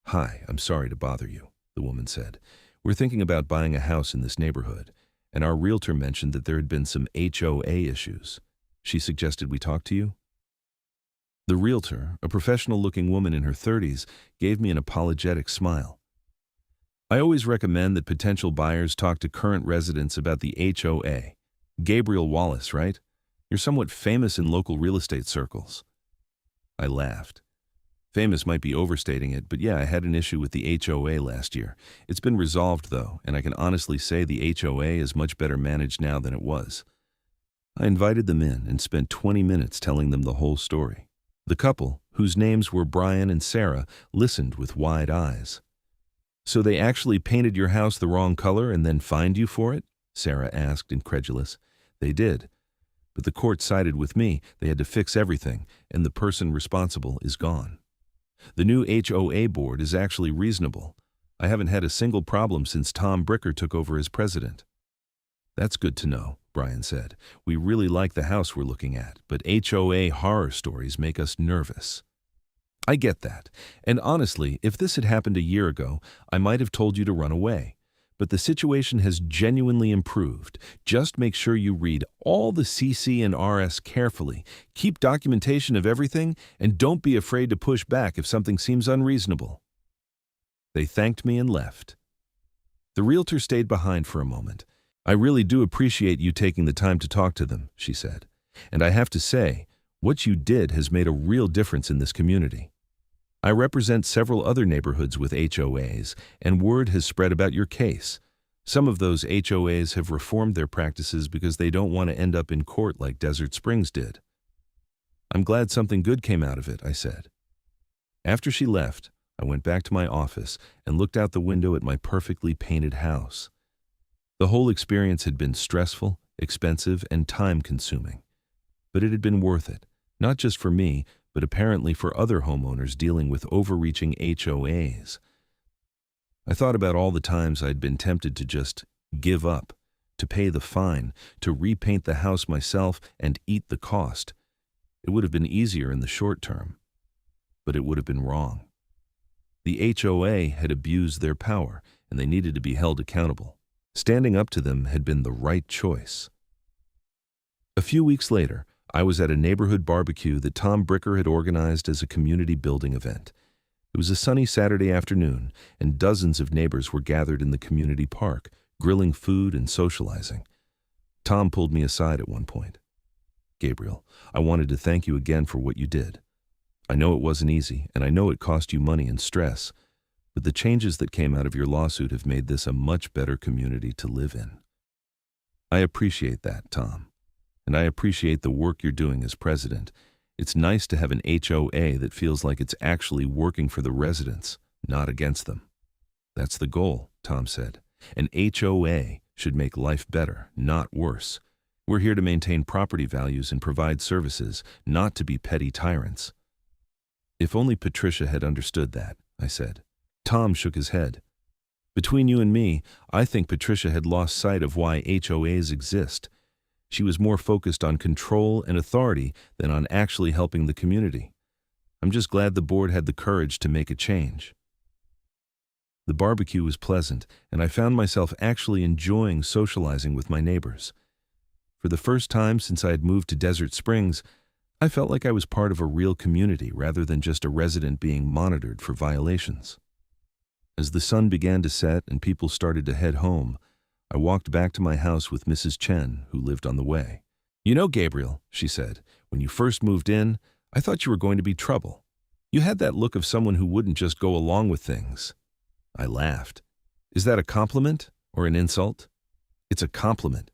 "Hi, I'm sorry to bother you," the woman said. "We're thinking about buying a house in this neighborhood, and our realtor mentioned that there had been some HOA issues. She suggested we talk to you." The realtor, a professional-looking woman in her 30s, gave me an apologetic smile. "I always recommend that potential buyers talk to current residents about the HOA. Gabriel Wallace, right? You're somewhat famous in local real estate circles." I laughed. Famous might be overstating it, but yeah, I had an issue with the HOA last year. It's been resolved, though, and I can honestly say the HOA is much better managed now than it was. I invited them in and spent 20 minutes telling them the whole story. The couple, whose names were Brian and Sarah, listened with wide eyes. "So they actually painted your house the wrong color and then fined you for it?" Sarah asked, incredulous. "They did. But the court sided with me. They had to fix everything, and the person responsible is gone. The new HOA board is actually reasonable. I haven't had a single problem since Tom Bricker took over as president." "That's good to know," Brian said. "We really like the house we're looking at, but HOA horror stories make us nervous." I get that, and honestly, if this had happened a year ago, I might have told you to run away. But the situation has genuinely improved. Just make sure you read all the CC and RS carefully, keep documentation of everything, and don't be afraid to push back if something seems unreasonable. They thanked me and left. The realtor stayed behind for a moment. "I really do appreciate you taking the time to talk to them," she said. "And I have to say, what you did has made a real difference in this community." I represent several other neighborhoods with HOAs, and word has spread about your case. Some of those HOAs have reformed their practices because they don't want to end up in court like Desert Springs did. I'm glad something good came out of it, I said. After she left, I went back to my office and looked out the window at my perfectly painted house. The whole experience had been stressful, expensive, and time-consuming. But it had been worth it, not just for me, but apparently for other homeowners dealing with overreaching HOAs. I thought about all the times I'd been tempted to just give up, to pay the fine, to repaint the house myself and eat the cost. It would have been easier in the short term, but it would have been wrong. The HOA had abused their power, and they needed to be held accountable. Standing up to them had been the right choice. A few weeks later, I was at a neighborhood barbecue that Tom Bricker had organized as a community building event. It was a sunny Saturday afternoon, and dozens of neighbors were gathered in the community park, grilling food and socializing. Tom pulled me aside at one point. "Gabriel, I wanted to thank you again for what you did. I know it wasn't easy, and I know it cost you money and stress, but the changes that came out of your lawsuit have made this a much better community to live in." I appreciate that, Tom, and I appreciate the work you're doing as president. It's nice to have an HOA that feels like it's actually working for the residents, not against them. "That's the goal," Tom said. "An HOA should make life better, not worse. We're here to maintain property values and provide services, not to be petty tyrants." "If only Patricia had understood that," I said. Tom shook his head. "Between you and me, I think Patricia had lost sight of why HOAs exist. She was more focused on control and authority than on actually helping the community. I'm just glad the board had the courage to make a change." The barbecue was pleasant, and I found myself actually enjoying socializing with my neighbors. For the first time since I had moved to Desert Springs, I felt like I was part of a real community rather than just a resident being monitored for violations. As the sun began to set and people started to head home, I walked back to my house with Mrs. Chen, who lived on the way. "You know, Gabriel," she said, "when you first moved in, I thought you were going to be trouble. You had that look of someone who wouldn't just go along with things." I laughed. "Is that a compliment or an insult?" "It's a compliment.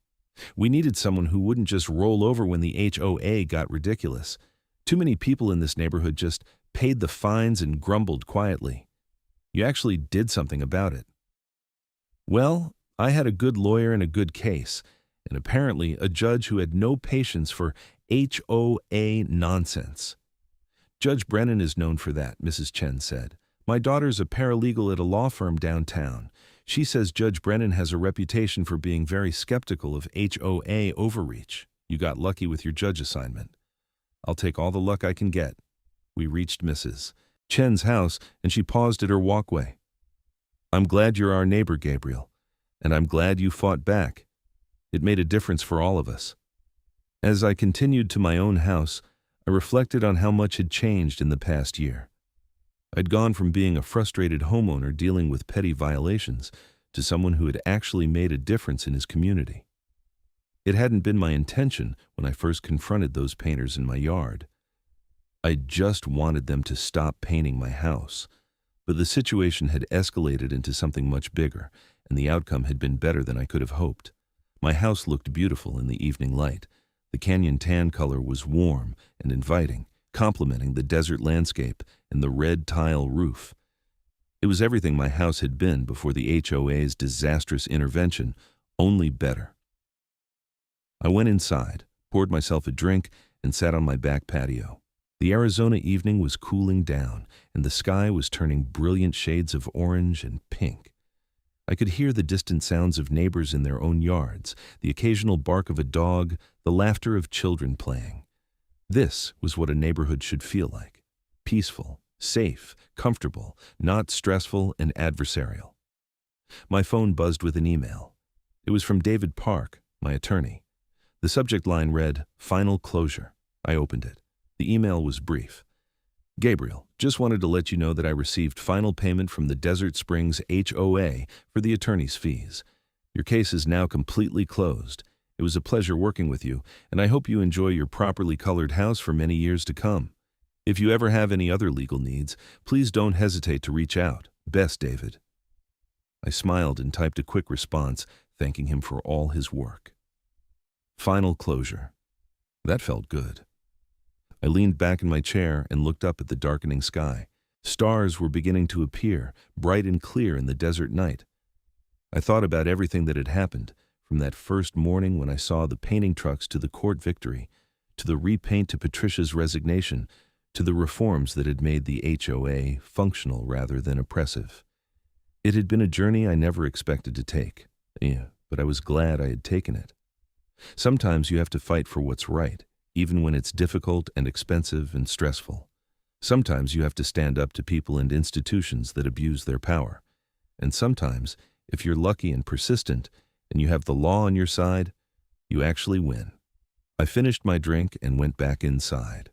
We needed someone who wouldn't just roll over when the HOA got ridiculous. Too many people in this neighborhood just paid the fines and grumbled quietly. You actually did something about it." "Well, I had a good lawyer and a good case, and apparently a judge who had no patience for HOA nonsense." "Judge Brennan is known for that," Mrs. Chen said. "My daughter's a paralegal at a law firm downtown. She says Judge Brennan has a reputation for being very skeptical of HOA overreach. You got lucky with your judge assignment." "I'll take all the luck I can get." We reached Mrs. Chen's house, and she paused at her walkway. "I'm glad you're our neighbor, Gabriel, and I'm glad you fought back. It made a difference for all of us." As I continued to my own house, I reflected on how much had changed in the past year. I'd gone from being a frustrated homeowner dealing with petty violations to someone who had actually made a difference in his community. It hadn't been my intention when I first confronted those painters in my yard. I just wanted them to stop painting my house, but the situation had escalated into something much bigger, and the outcome had been better than I could have hoped. My house looked beautiful in the evening light. The canyon tan color was warm and inviting, complementing the desert landscape and the red tile roof. It was everything my house had been before the HOA's disastrous intervention, only better. I went inside, poured myself a drink, and sat on my back patio. The Arizona evening was cooling down, and the sky was turning brilliant shades of orange and pink. I could hear the distant sounds of neighbors in their own yards, the occasional bark of a dog, the laughter of children playing. This was what a neighborhood should feel like: peaceful, safe, comfortable, not stressful and adversarial. My phone buzzed with an email. It was from David Park, my attorney. The subject line read, "Final Closure." I opened it. The email was brief. "Gabriel, just wanted to let you know that I received final payment from the Desert Springs HOA for the attorney's fees. Your case is now completely closed. It was a pleasure working with you, and I hope you enjoy your properly colored house for many years to come. If you ever have any other legal needs, please don't hesitate to reach out. Best, David. I smiled and typed a quick response, thanking him for all his work. Final closure. That felt good. I leaned back in my chair and looked up at the darkening sky. Stars were beginning to appear, bright and clear in the desert night. I thought about everything that had happened, from that first morning when I saw the painting trucks to the court victory, to the repaint to Patricia's resignation, to the reforms that had made the HOA functional rather than oppressive. It had been a journey I never expected to take, but I was glad I had taken it. Sometimes you have to fight for what's right, even when it's difficult and expensive and stressful. Sometimes you have to stand up to people and institutions that abuse their power. And sometimes, if you're lucky and persistent, and you have the law on your side, you actually win. I finished my drink and went back inside.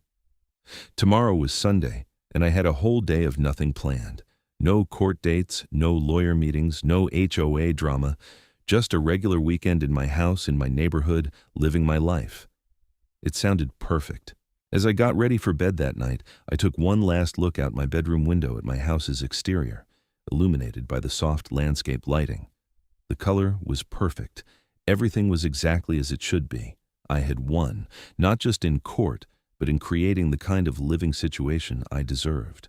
Tomorrow was Sunday, and I had a whole day of nothing planned. No court dates, no lawyer meetings, no HOA drama, just a regular weekend in my house in my neighborhood, living my life. It sounded perfect. As I got ready for bed that night, I took one last look out my bedroom window at my house's exterior, illuminated by the soft landscape lighting. The color was perfect. Everything was exactly as it should be. I had won, not just in court, but in creating the kind of living situation I deserved.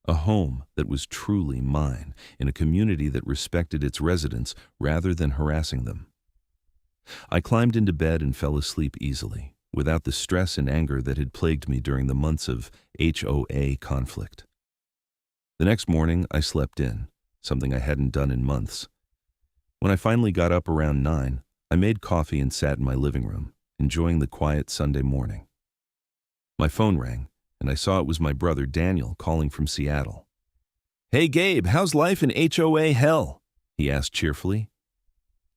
A home that was truly mine, in a community that respected its residents rather than harassing them. I climbed into bed and fell asleep easily, without the stress and anger that had plagued me during the months of HOA conflict. The next morning, I slept in, something I hadn't done in months. When I finally got up around 9, I made coffee and sat in my living room, enjoying the quiet Sunday morning. My phone rang, and I saw it was my brother Daniel calling from Seattle. "Hey Gabe, how's life in HOA hell?" he asked cheerfully.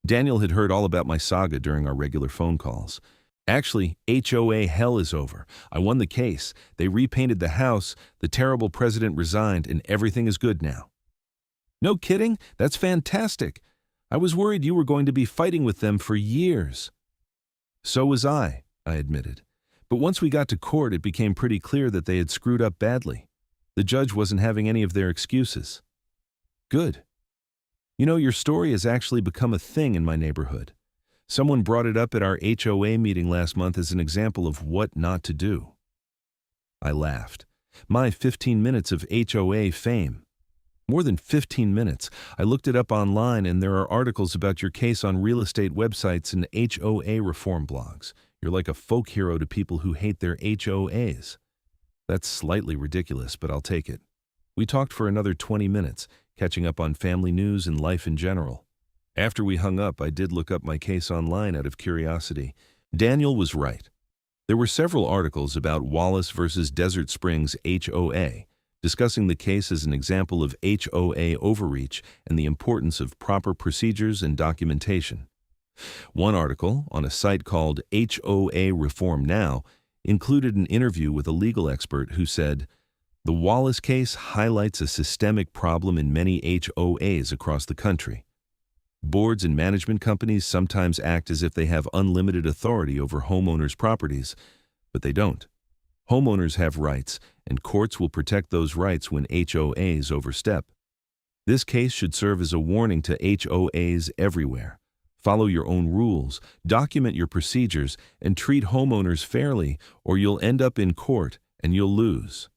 Daniel had heard all about my saga during our regular phone calls. "Actually, HOA hell is over. I won the case. They repainted the house, the terrible president resigned, and everything is good now." "No kidding? That's fantastic. I was worried you were going to be fighting with them for years." "So was I admitted. But once we got to court, it became pretty clear that they had screwed up badly. The judge wasn't having any of their excuses." "Good. You know, your story has actually become a thing in my neighborhood. Someone brought it up at our HOA meeting last month as an example of what not to do." I laughed. My 15 minutes of HOA fame. More than 15 minutes. I looked it up online, and there are articles about your case on real estate websites and HOA reform blogs. You're like a folk hero to people who hate their HOAs. That's slightly ridiculous, but I'll take it. We talked for another 20 minutes, catching up on family news and life in general. After we hung up, I did look up my case online out of curiosity. Daniel was right. There were several articles about Wallace versus Desert Springs HOA, discussing the case as an example of HOA overreach and the importance of proper procedures and documentation. One article, on a site called HOA Reform Now, included an interview with a legal expert who said, "The Wallace case highlights a systemic problem in many HOAs across the country. Boards and management companies sometimes act as if they have unlimited authority over homeowners' properties, but they don't. Homeowners have rights, and courts will protect those rights when HOAs overstep. This case should serve as a warning to HOAs everywhere. Follow your own rules, document your procedures, and treat homeowners fairly, or you'll end up in court and you'll lose."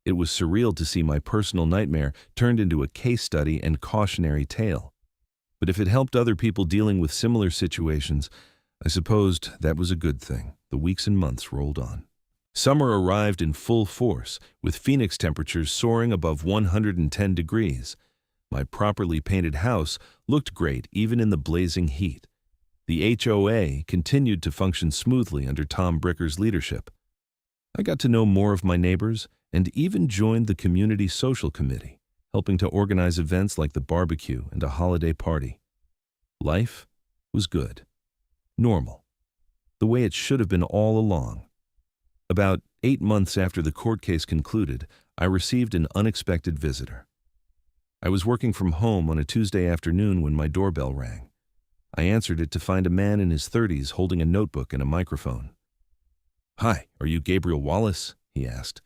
It was surreal to see my personal nightmare turned into a case study and cautionary tale. But if it helped other people dealing with similar situations, I supposed that was a good thing. The weeks and months rolled on. Summer arrived in full force, with Phoenix temperatures soaring above 110 degrees. My properly painted house looked great even in the blazing heat. The HOA continued to function smoothly under Tom Bricker's leadership. I got to know more of my neighbors and even joined the community social committee, helping to organize events like the barbecue and a holiday party. Life was good. Normal. The way it should have been all along. About 8 months after the court case concluded, I received an unexpected visitor. I was working from home on a Tuesday afternoon when my doorbell rang. I answered it to find a man in his 30s holding a notebook and a microphone. "Hi, are you Gabriel Wallace?" he asked.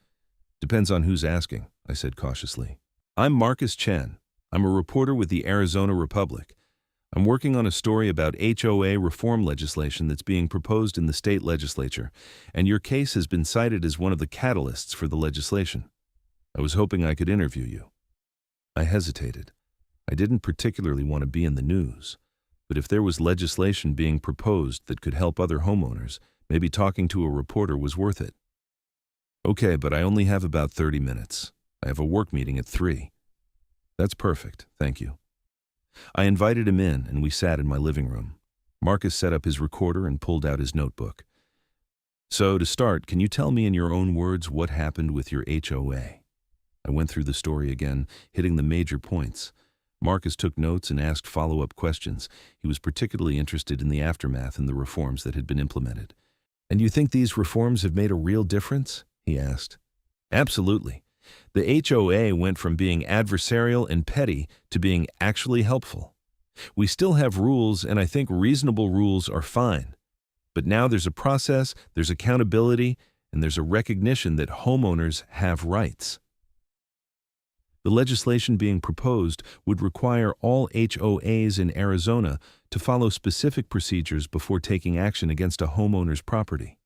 Depends on who's asking, I said cautiously. I'm Marcus Chen. I'm a reporter with the Arizona Republic. I'm working on a story about HOA reform legislation that's being proposed in the state legislature, and your case has been cited as one of the catalysts for the legislation. I was hoping I could interview you. I hesitated. I didn't particularly want to be in the news, but if there was legislation being proposed that could help other homeowners, maybe talking to a reporter was worth it. Okay, but I only have about 30 minutes. I have a work meeting at 3. That's perfect, thank you. I invited him in, and we sat in my living room. Marcus set up his recorder and pulled out his notebook. So, to start, can you tell me in your own words what happened with your HOA? I went through the story again, hitting the major points. Marcus took notes and asked follow-up questions. He was particularly interested in the aftermath and the reforms that had been implemented. And you think these reforms have made a real difference? He asked. Absolutely. The HOA went from being adversarial and petty to being actually helpful. We still have rules, and I think reasonable rules are fine. But now there's a process, there's accountability, and there's a recognition that homeowners have rights. The legislation being proposed would require all HOAs in Arizona to follow specific procedures before taking action against a homeowner's property.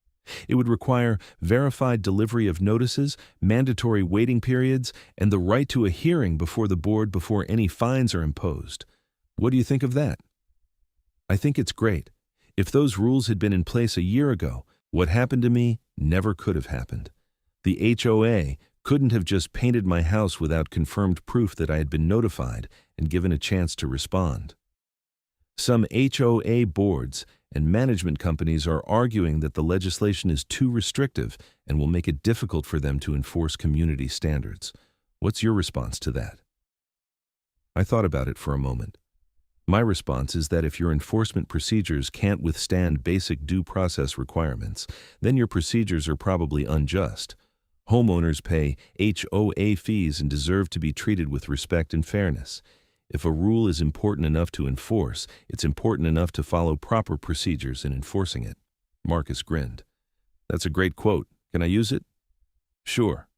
It would require verified delivery of notices, mandatory waiting periods, and the right to a hearing before the board before any fines are imposed. What do you think of that? I think it's great. If those rules had been in place a year ago, what happened to me never could have happened. The HOA couldn't have just painted my house without confirmed proof that I had been notified and given a chance to respond. Some HOA boards and management companies are arguing that the legislation is too restrictive and will make it difficult for them to enforce community standards. What's your response to that? I thought about it for a moment. My response is that if your enforcement procedures can't withstand basic due process requirements, then your procedures are probably unjust. Homeowners pay HOA fees and deserve to be treated with respect and fairness. If a rule is important enough to enforce, it's important enough to follow proper procedures in enforcing it. Marcus grinned. That's a great quote. Can I use it? Sure.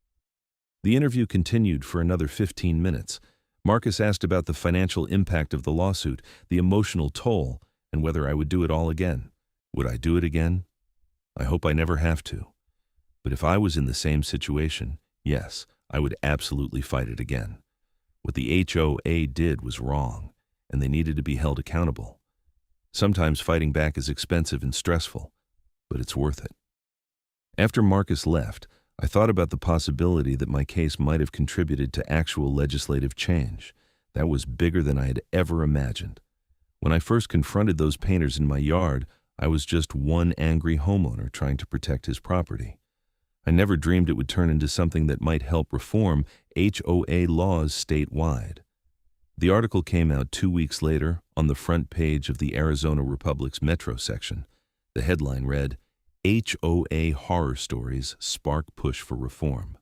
The interview continued for another 15 minutes. Marcus asked about the financial impact of the lawsuit, the emotional toll, and whether I would do it all again. Would I do it again? I hope I never have to. But if I was in the same situation, yes, I would absolutely fight it again. What the HOA did was wrong, and they needed to be held accountable. Sometimes fighting back is expensive and stressful, but it's worth it. After Marcus left, I thought about the possibility that my case might have contributed to actual legislative change. That was bigger than I had ever imagined. When I first confronted those painters in my yard, I was just one angry homeowner trying to protect his property. I never dreamed it would turn into something that might help reform HOA laws statewide. The article came out 2 weeks later on the front page of the Arizona Republic's Metro section. The headline read, HOA Horror Stories Spark Push for Reform.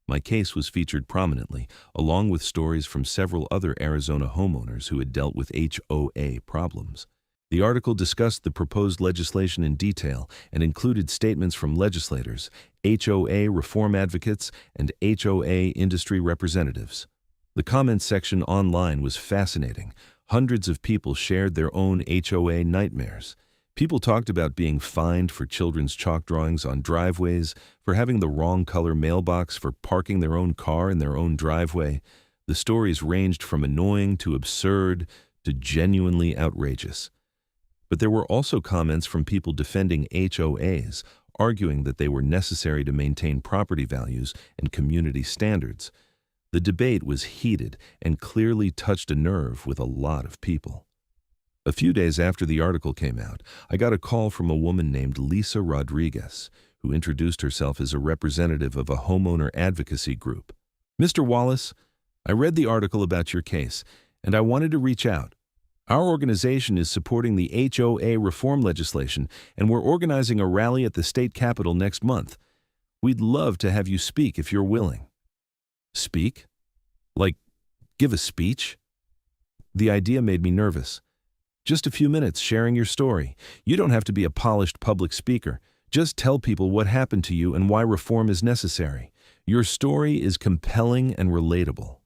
My case was featured prominently, along with stories from several other Arizona homeowners who had dealt with HOA problems. The article discussed the proposed legislation in detail and included statements from legislators, HOA reform advocates, and HOA industry representatives. The comments section online was fascinating. Hundreds of people shared their own HOA nightmares. People talked about being fined for children's chalk drawings on driveways, for having the wrong color mailbox, for parking their own car in their own driveway. The stories ranged from annoying to absurd to genuinely outrageous. But there were also comments from people defending HOAs, arguing that they were necessary to maintain property values and community standards. The debate was heated and clearly touched a nerve with a lot of people. A few days after the article came out, I got a call from a woman named Lisa Rodriguez, who introduced herself as a representative of a homeowner advocacy group. Mr. Wallace, I read the article about your case, and I wanted to reach out. Our organization is supporting the HOA reform legislation, and we're organizing a rally at the state capitol next month. We'd love to have you speak if you're willing. Speak? Like, give a speech? The idea made me nervous. Just a few minutes sharing your story. You don't have to be a polished public speaker. Just tell people what happened to you and why reform is necessary. Your story is compelling and relatable."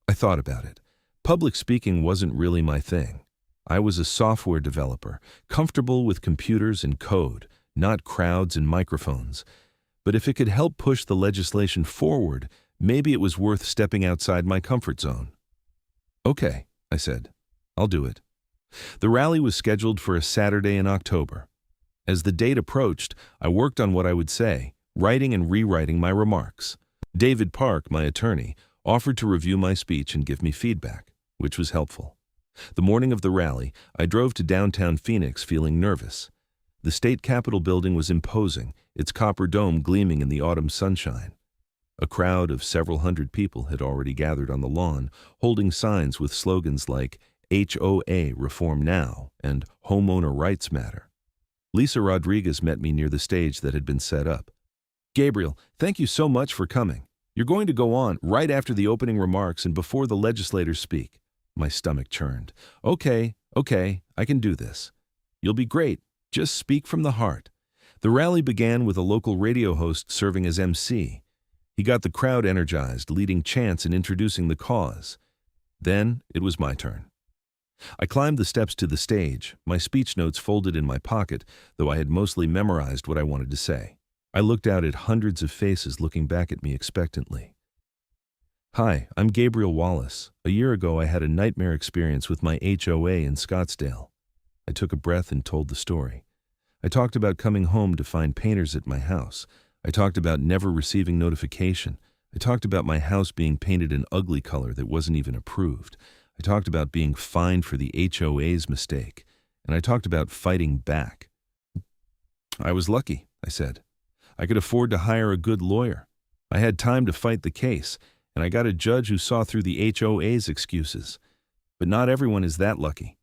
I thought about it. Public speaking wasn't really my thing. I was a software developer, comfortable with computers and code, not crowds and microphones. But if it could help push the legislation forward, maybe it was worth stepping outside my comfort zone. "Okay," I said. "I'll do it." The rally was scheduled for a Saturday in October. As the date approached, I worked on what I would say, writing and rewriting my remarks. David Park, my attorney, offered to review my speech and give me feedback, which was helpful. The morning of the rally, I drove to downtown Phoenix feeling nervous. The state capitol building was imposing, its copper dome gleaming in the autumn sunshine. A crowd of several hundred people had already gathered on the lawn, holding signs with slogans like HOA Reform Now and Homeowner Rights Matter. Lisa Rodriguez met me near the stage that had been set up. "Gabriel, thank you so much for coming. You're going to go on right after the opening remarks and before the legislators speak." My stomach churned. Okay, I can do this. "You'll be great. Just speak from the heart." The rally began with a local radio host serving as MC. He got the crowd energized, leading chants and introducing the cause. Then it was my turn. I climbed the steps to the stage, my speech notes folded in my pocket, though I had mostly memorized what I wanted to say. I looked out at hundreds of faces looking back at me expectantly. "Hi, I'm Gabriel Wallace. A year ago I had a nightmare experience with my HOA in Scottsdale." I took a breath and told the story. I talked about coming home to find painters at my house. I talked about never receiving notification. I talked about my house being painted an ugly color that wasn't even approved. I talked about being fined for the HOA's mistake. And I talked about fighting back. "I was lucky," I said. "I could afford to hire a good lawyer. I had time to fight the case, and I got a judge who saw through the HOA's excuses. But not everyone is that lucky.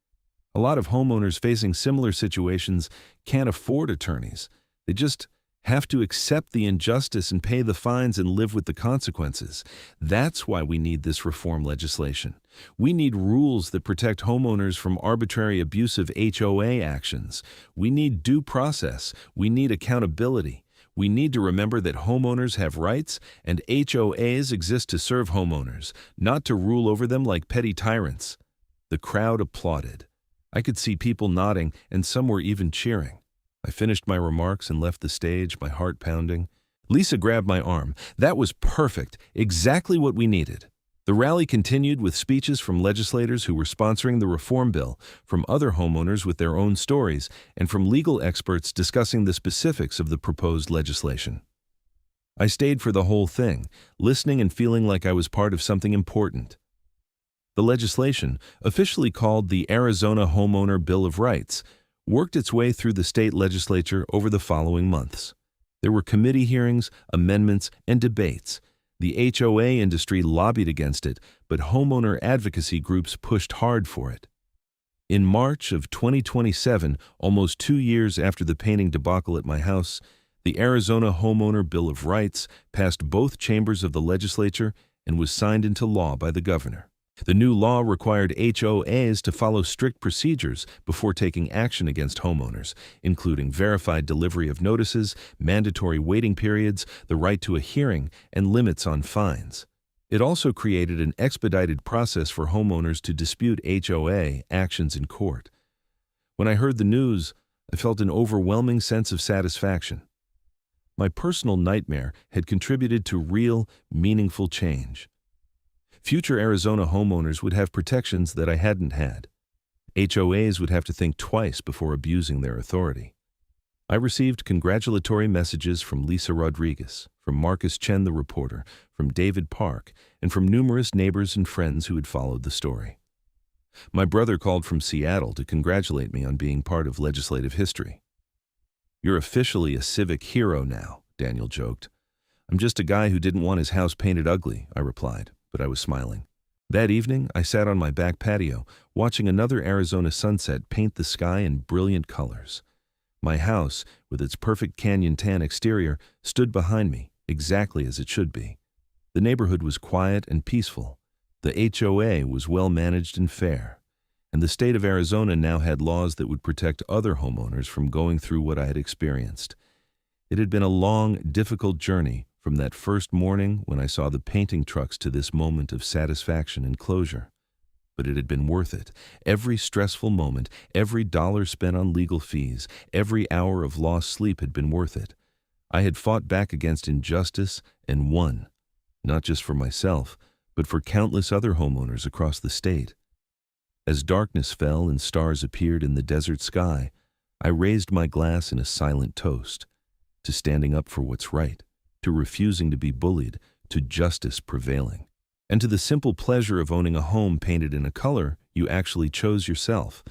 A lot of homeowners facing similar situations can't afford attorneys. They just have to accept the injustice and pay the fines and live with the consequences. That's why we need this reform legislation. We need rules that protect homeowners from arbitrary abusive HOA actions. We need due process. We need accountability. We need to remember that homeowners have rights and HOAs exist to serve homeowners, not to rule over them like petty tyrants." The crowd applauded. I could see people nodding, and some were even cheering. I finished my remarks and left the stage, my heart pounding. Lisa grabbed my arm. "That was perfect, exactly what we needed." The rally continued with speeches from legislators who were sponsoring the reform bill, from other homeowners with their own stories, and from legal experts discussing the specifics of the proposed legislation. I stayed for the whole thing, listening and feeling like I was part of something important. The legislation, officially called the Arizona Homeowner Bill of Rights, worked its way through the state legislature over the following months. There were committee hearings, amendments, and debates. The HOA industry lobbied against it, but homeowner advocacy groups pushed hard for it. In March of 2027, almost 2 years after the painting debacle at my house, the Arizona Homeowner Bill of Rights passed both chambers of the legislature and was signed into law by the governor. The new law required HOAs to follow strict procedures before taking action against homeowners, including verified delivery of notices, mandatory waiting periods, the right to a hearing, and limits on fines. It also created an expedited process for homeowners to dispute HOA actions in court. When I heard the news, I felt an overwhelming sense of satisfaction. My personal nightmare had contributed to real, meaningful change. Future Arizona homeowners would have protections that I hadn't had. HOAs would have to think twice before abusing their authority. I received congratulatory messages from Lisa Rodriguez, from Marcus Chen the reporter, from David Park, and from numerous neighbors and friends who had followed the story. My brother called from Seattle to congratulate me on being part of legislative history. "You're officially a civic hero now," Daniel joked. "I'm just a guy who didn't want his house painted ugly," I replied, but I was smiling. That evening, I sat on my back patio, watching another Arizona sunset paint the sky in brilliant colors. My house, with its perfect canyon tan exterior, stood behind me, exactly as it should be. The neighborhood was quiet and peaceful. The HOA was well managed and fair. And the state of Arizona now had laws that would protect other homeowners from going through what I had experienced. It had been a long, difficult journey from that first morning when I saw the painting trucks to this moment of satisfaction and closure. But it had been worth it. Every stressful moment, every dollar spent on legal fees, every hour of lost sleep had been worth it. I had fought back against injustice and won, not just for myself, but for countless other homeowners across the state. As darkness fell and stars appeared in the desert sky, I raised my glass in a silent toast to standing up for what's right, to refusing to be bullied, to justice prevailing, and to the simple pleasure of owning a home painted in a color you actually chose yourself.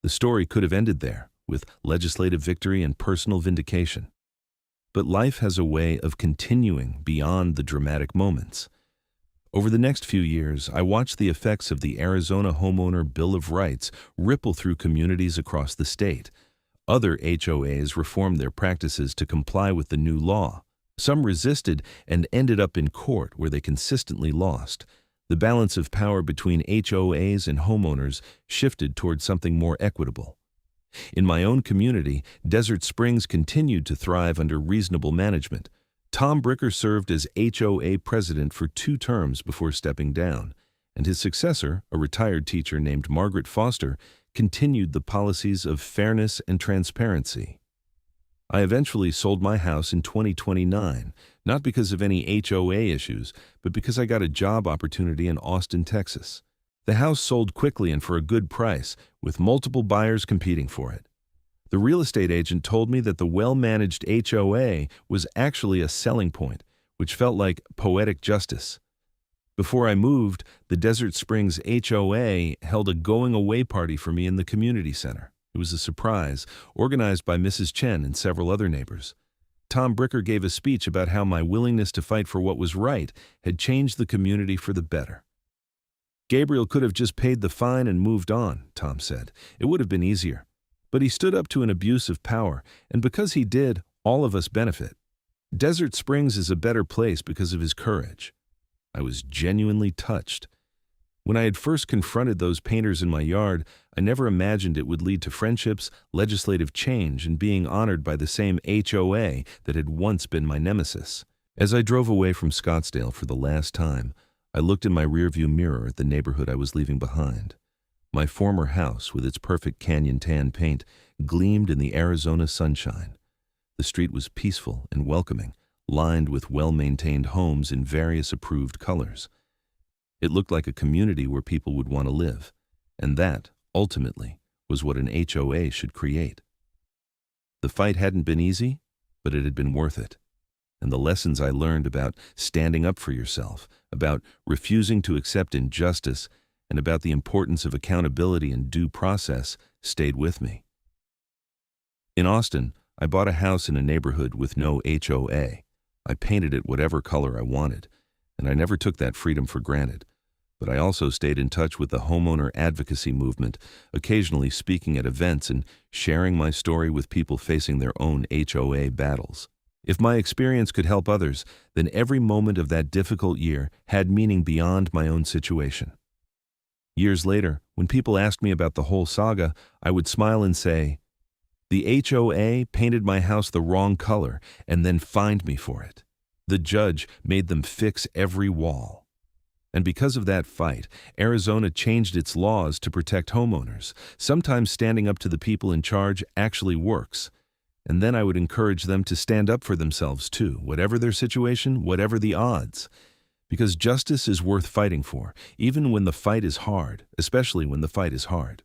The story could have ended there, with legislative victory and personal vindication. But life has a way of continuing beyond the dramatic moments. Over the next few years, I watched the effects of the Arizona Homeowner Bill of Rights ripple through communities across the state. Other HOAs reformed their practices to comply with the new law. Some resisted and ended up in court where they consistently lost. The balance of power between HOAs and homeowners shifted toward something more equitable. In my own community, Desert Springs continued to thrive under reasonable management. Tom Bricker served as HOA president for 2 terms before stepping down, and his successor, a retired teacher named Margaret Foster, continued the policies of fairness and transparency. I eventually sold my house in 2029, not because of any HOA issues, but because I got a job opportunity in Austin, Texas. The house sold quickly and for a good price, with multiple buyers competing for it. The real estate agent told me that the well-managed HOA was actually a selling point, which felt like poetic justice. Before I moved, the Desert Springs HOA held a going-away party for me in the community center. It was a surprise, organized by Mrs. Chen and several other neighbors. Tom Bricker gave a speech about how my willingness to fight for what was right had changed the community for the better. Gabriel could have just paid the fine and moved on, Tom said. It would have been easier. But he stood up to an abuse of power, and because he did, all of us benefit. Desert Springs is a better place because of his courage. I was genuinely touched. When I had first confronted those painters in my yard, I never imagined it would lead to friendships, legislative change, and being honored by the same HOA that had once been my nemesis. As I drove away from Scottsdale for the last time, I looked in my rearview mirror at the neighborhood I was leaving behind. My former house, with its perfect canyon tan paint, gleamed in the Arizona sunshine. The street was peaceful and welcoming, lined with well-maintained homes in various approved colors. It looked like a community where people would want to live, and that, ultimately, was what an HOA should create. The fight hadn't been easy, but it had been worth it. And the lessons I learned about standing up for yourself, about refusing to accept injustice, and about the importance of accountability and due process stayed with me. In Austin, I bought a house in a neighborhood with no HOA. I painted it whatever color I wanted, and I never took that freedom for granted. But I also stayed in touch with the homeowner advocacy movement, occasionally speaking at events and sharing my story with people facing their own HOA battles. If my experience could help others, then every moment of that difficult year had meaning beyond my own situation. Years later, when people asked me about the whole saga, I would smile and say, "The HOA painted my house the wrong color and then fined me for it. The judge made them fix every wall." And because of that fight, Arizona changed its laws to protect homeowners. Sometimes standing up to the people in charge actually works. And then I would encourage them to stand up for themselves too, whatever their situation, whatever the odds. Because justice is worth fighting for, even when the fight is hard, especially when the fight is hard.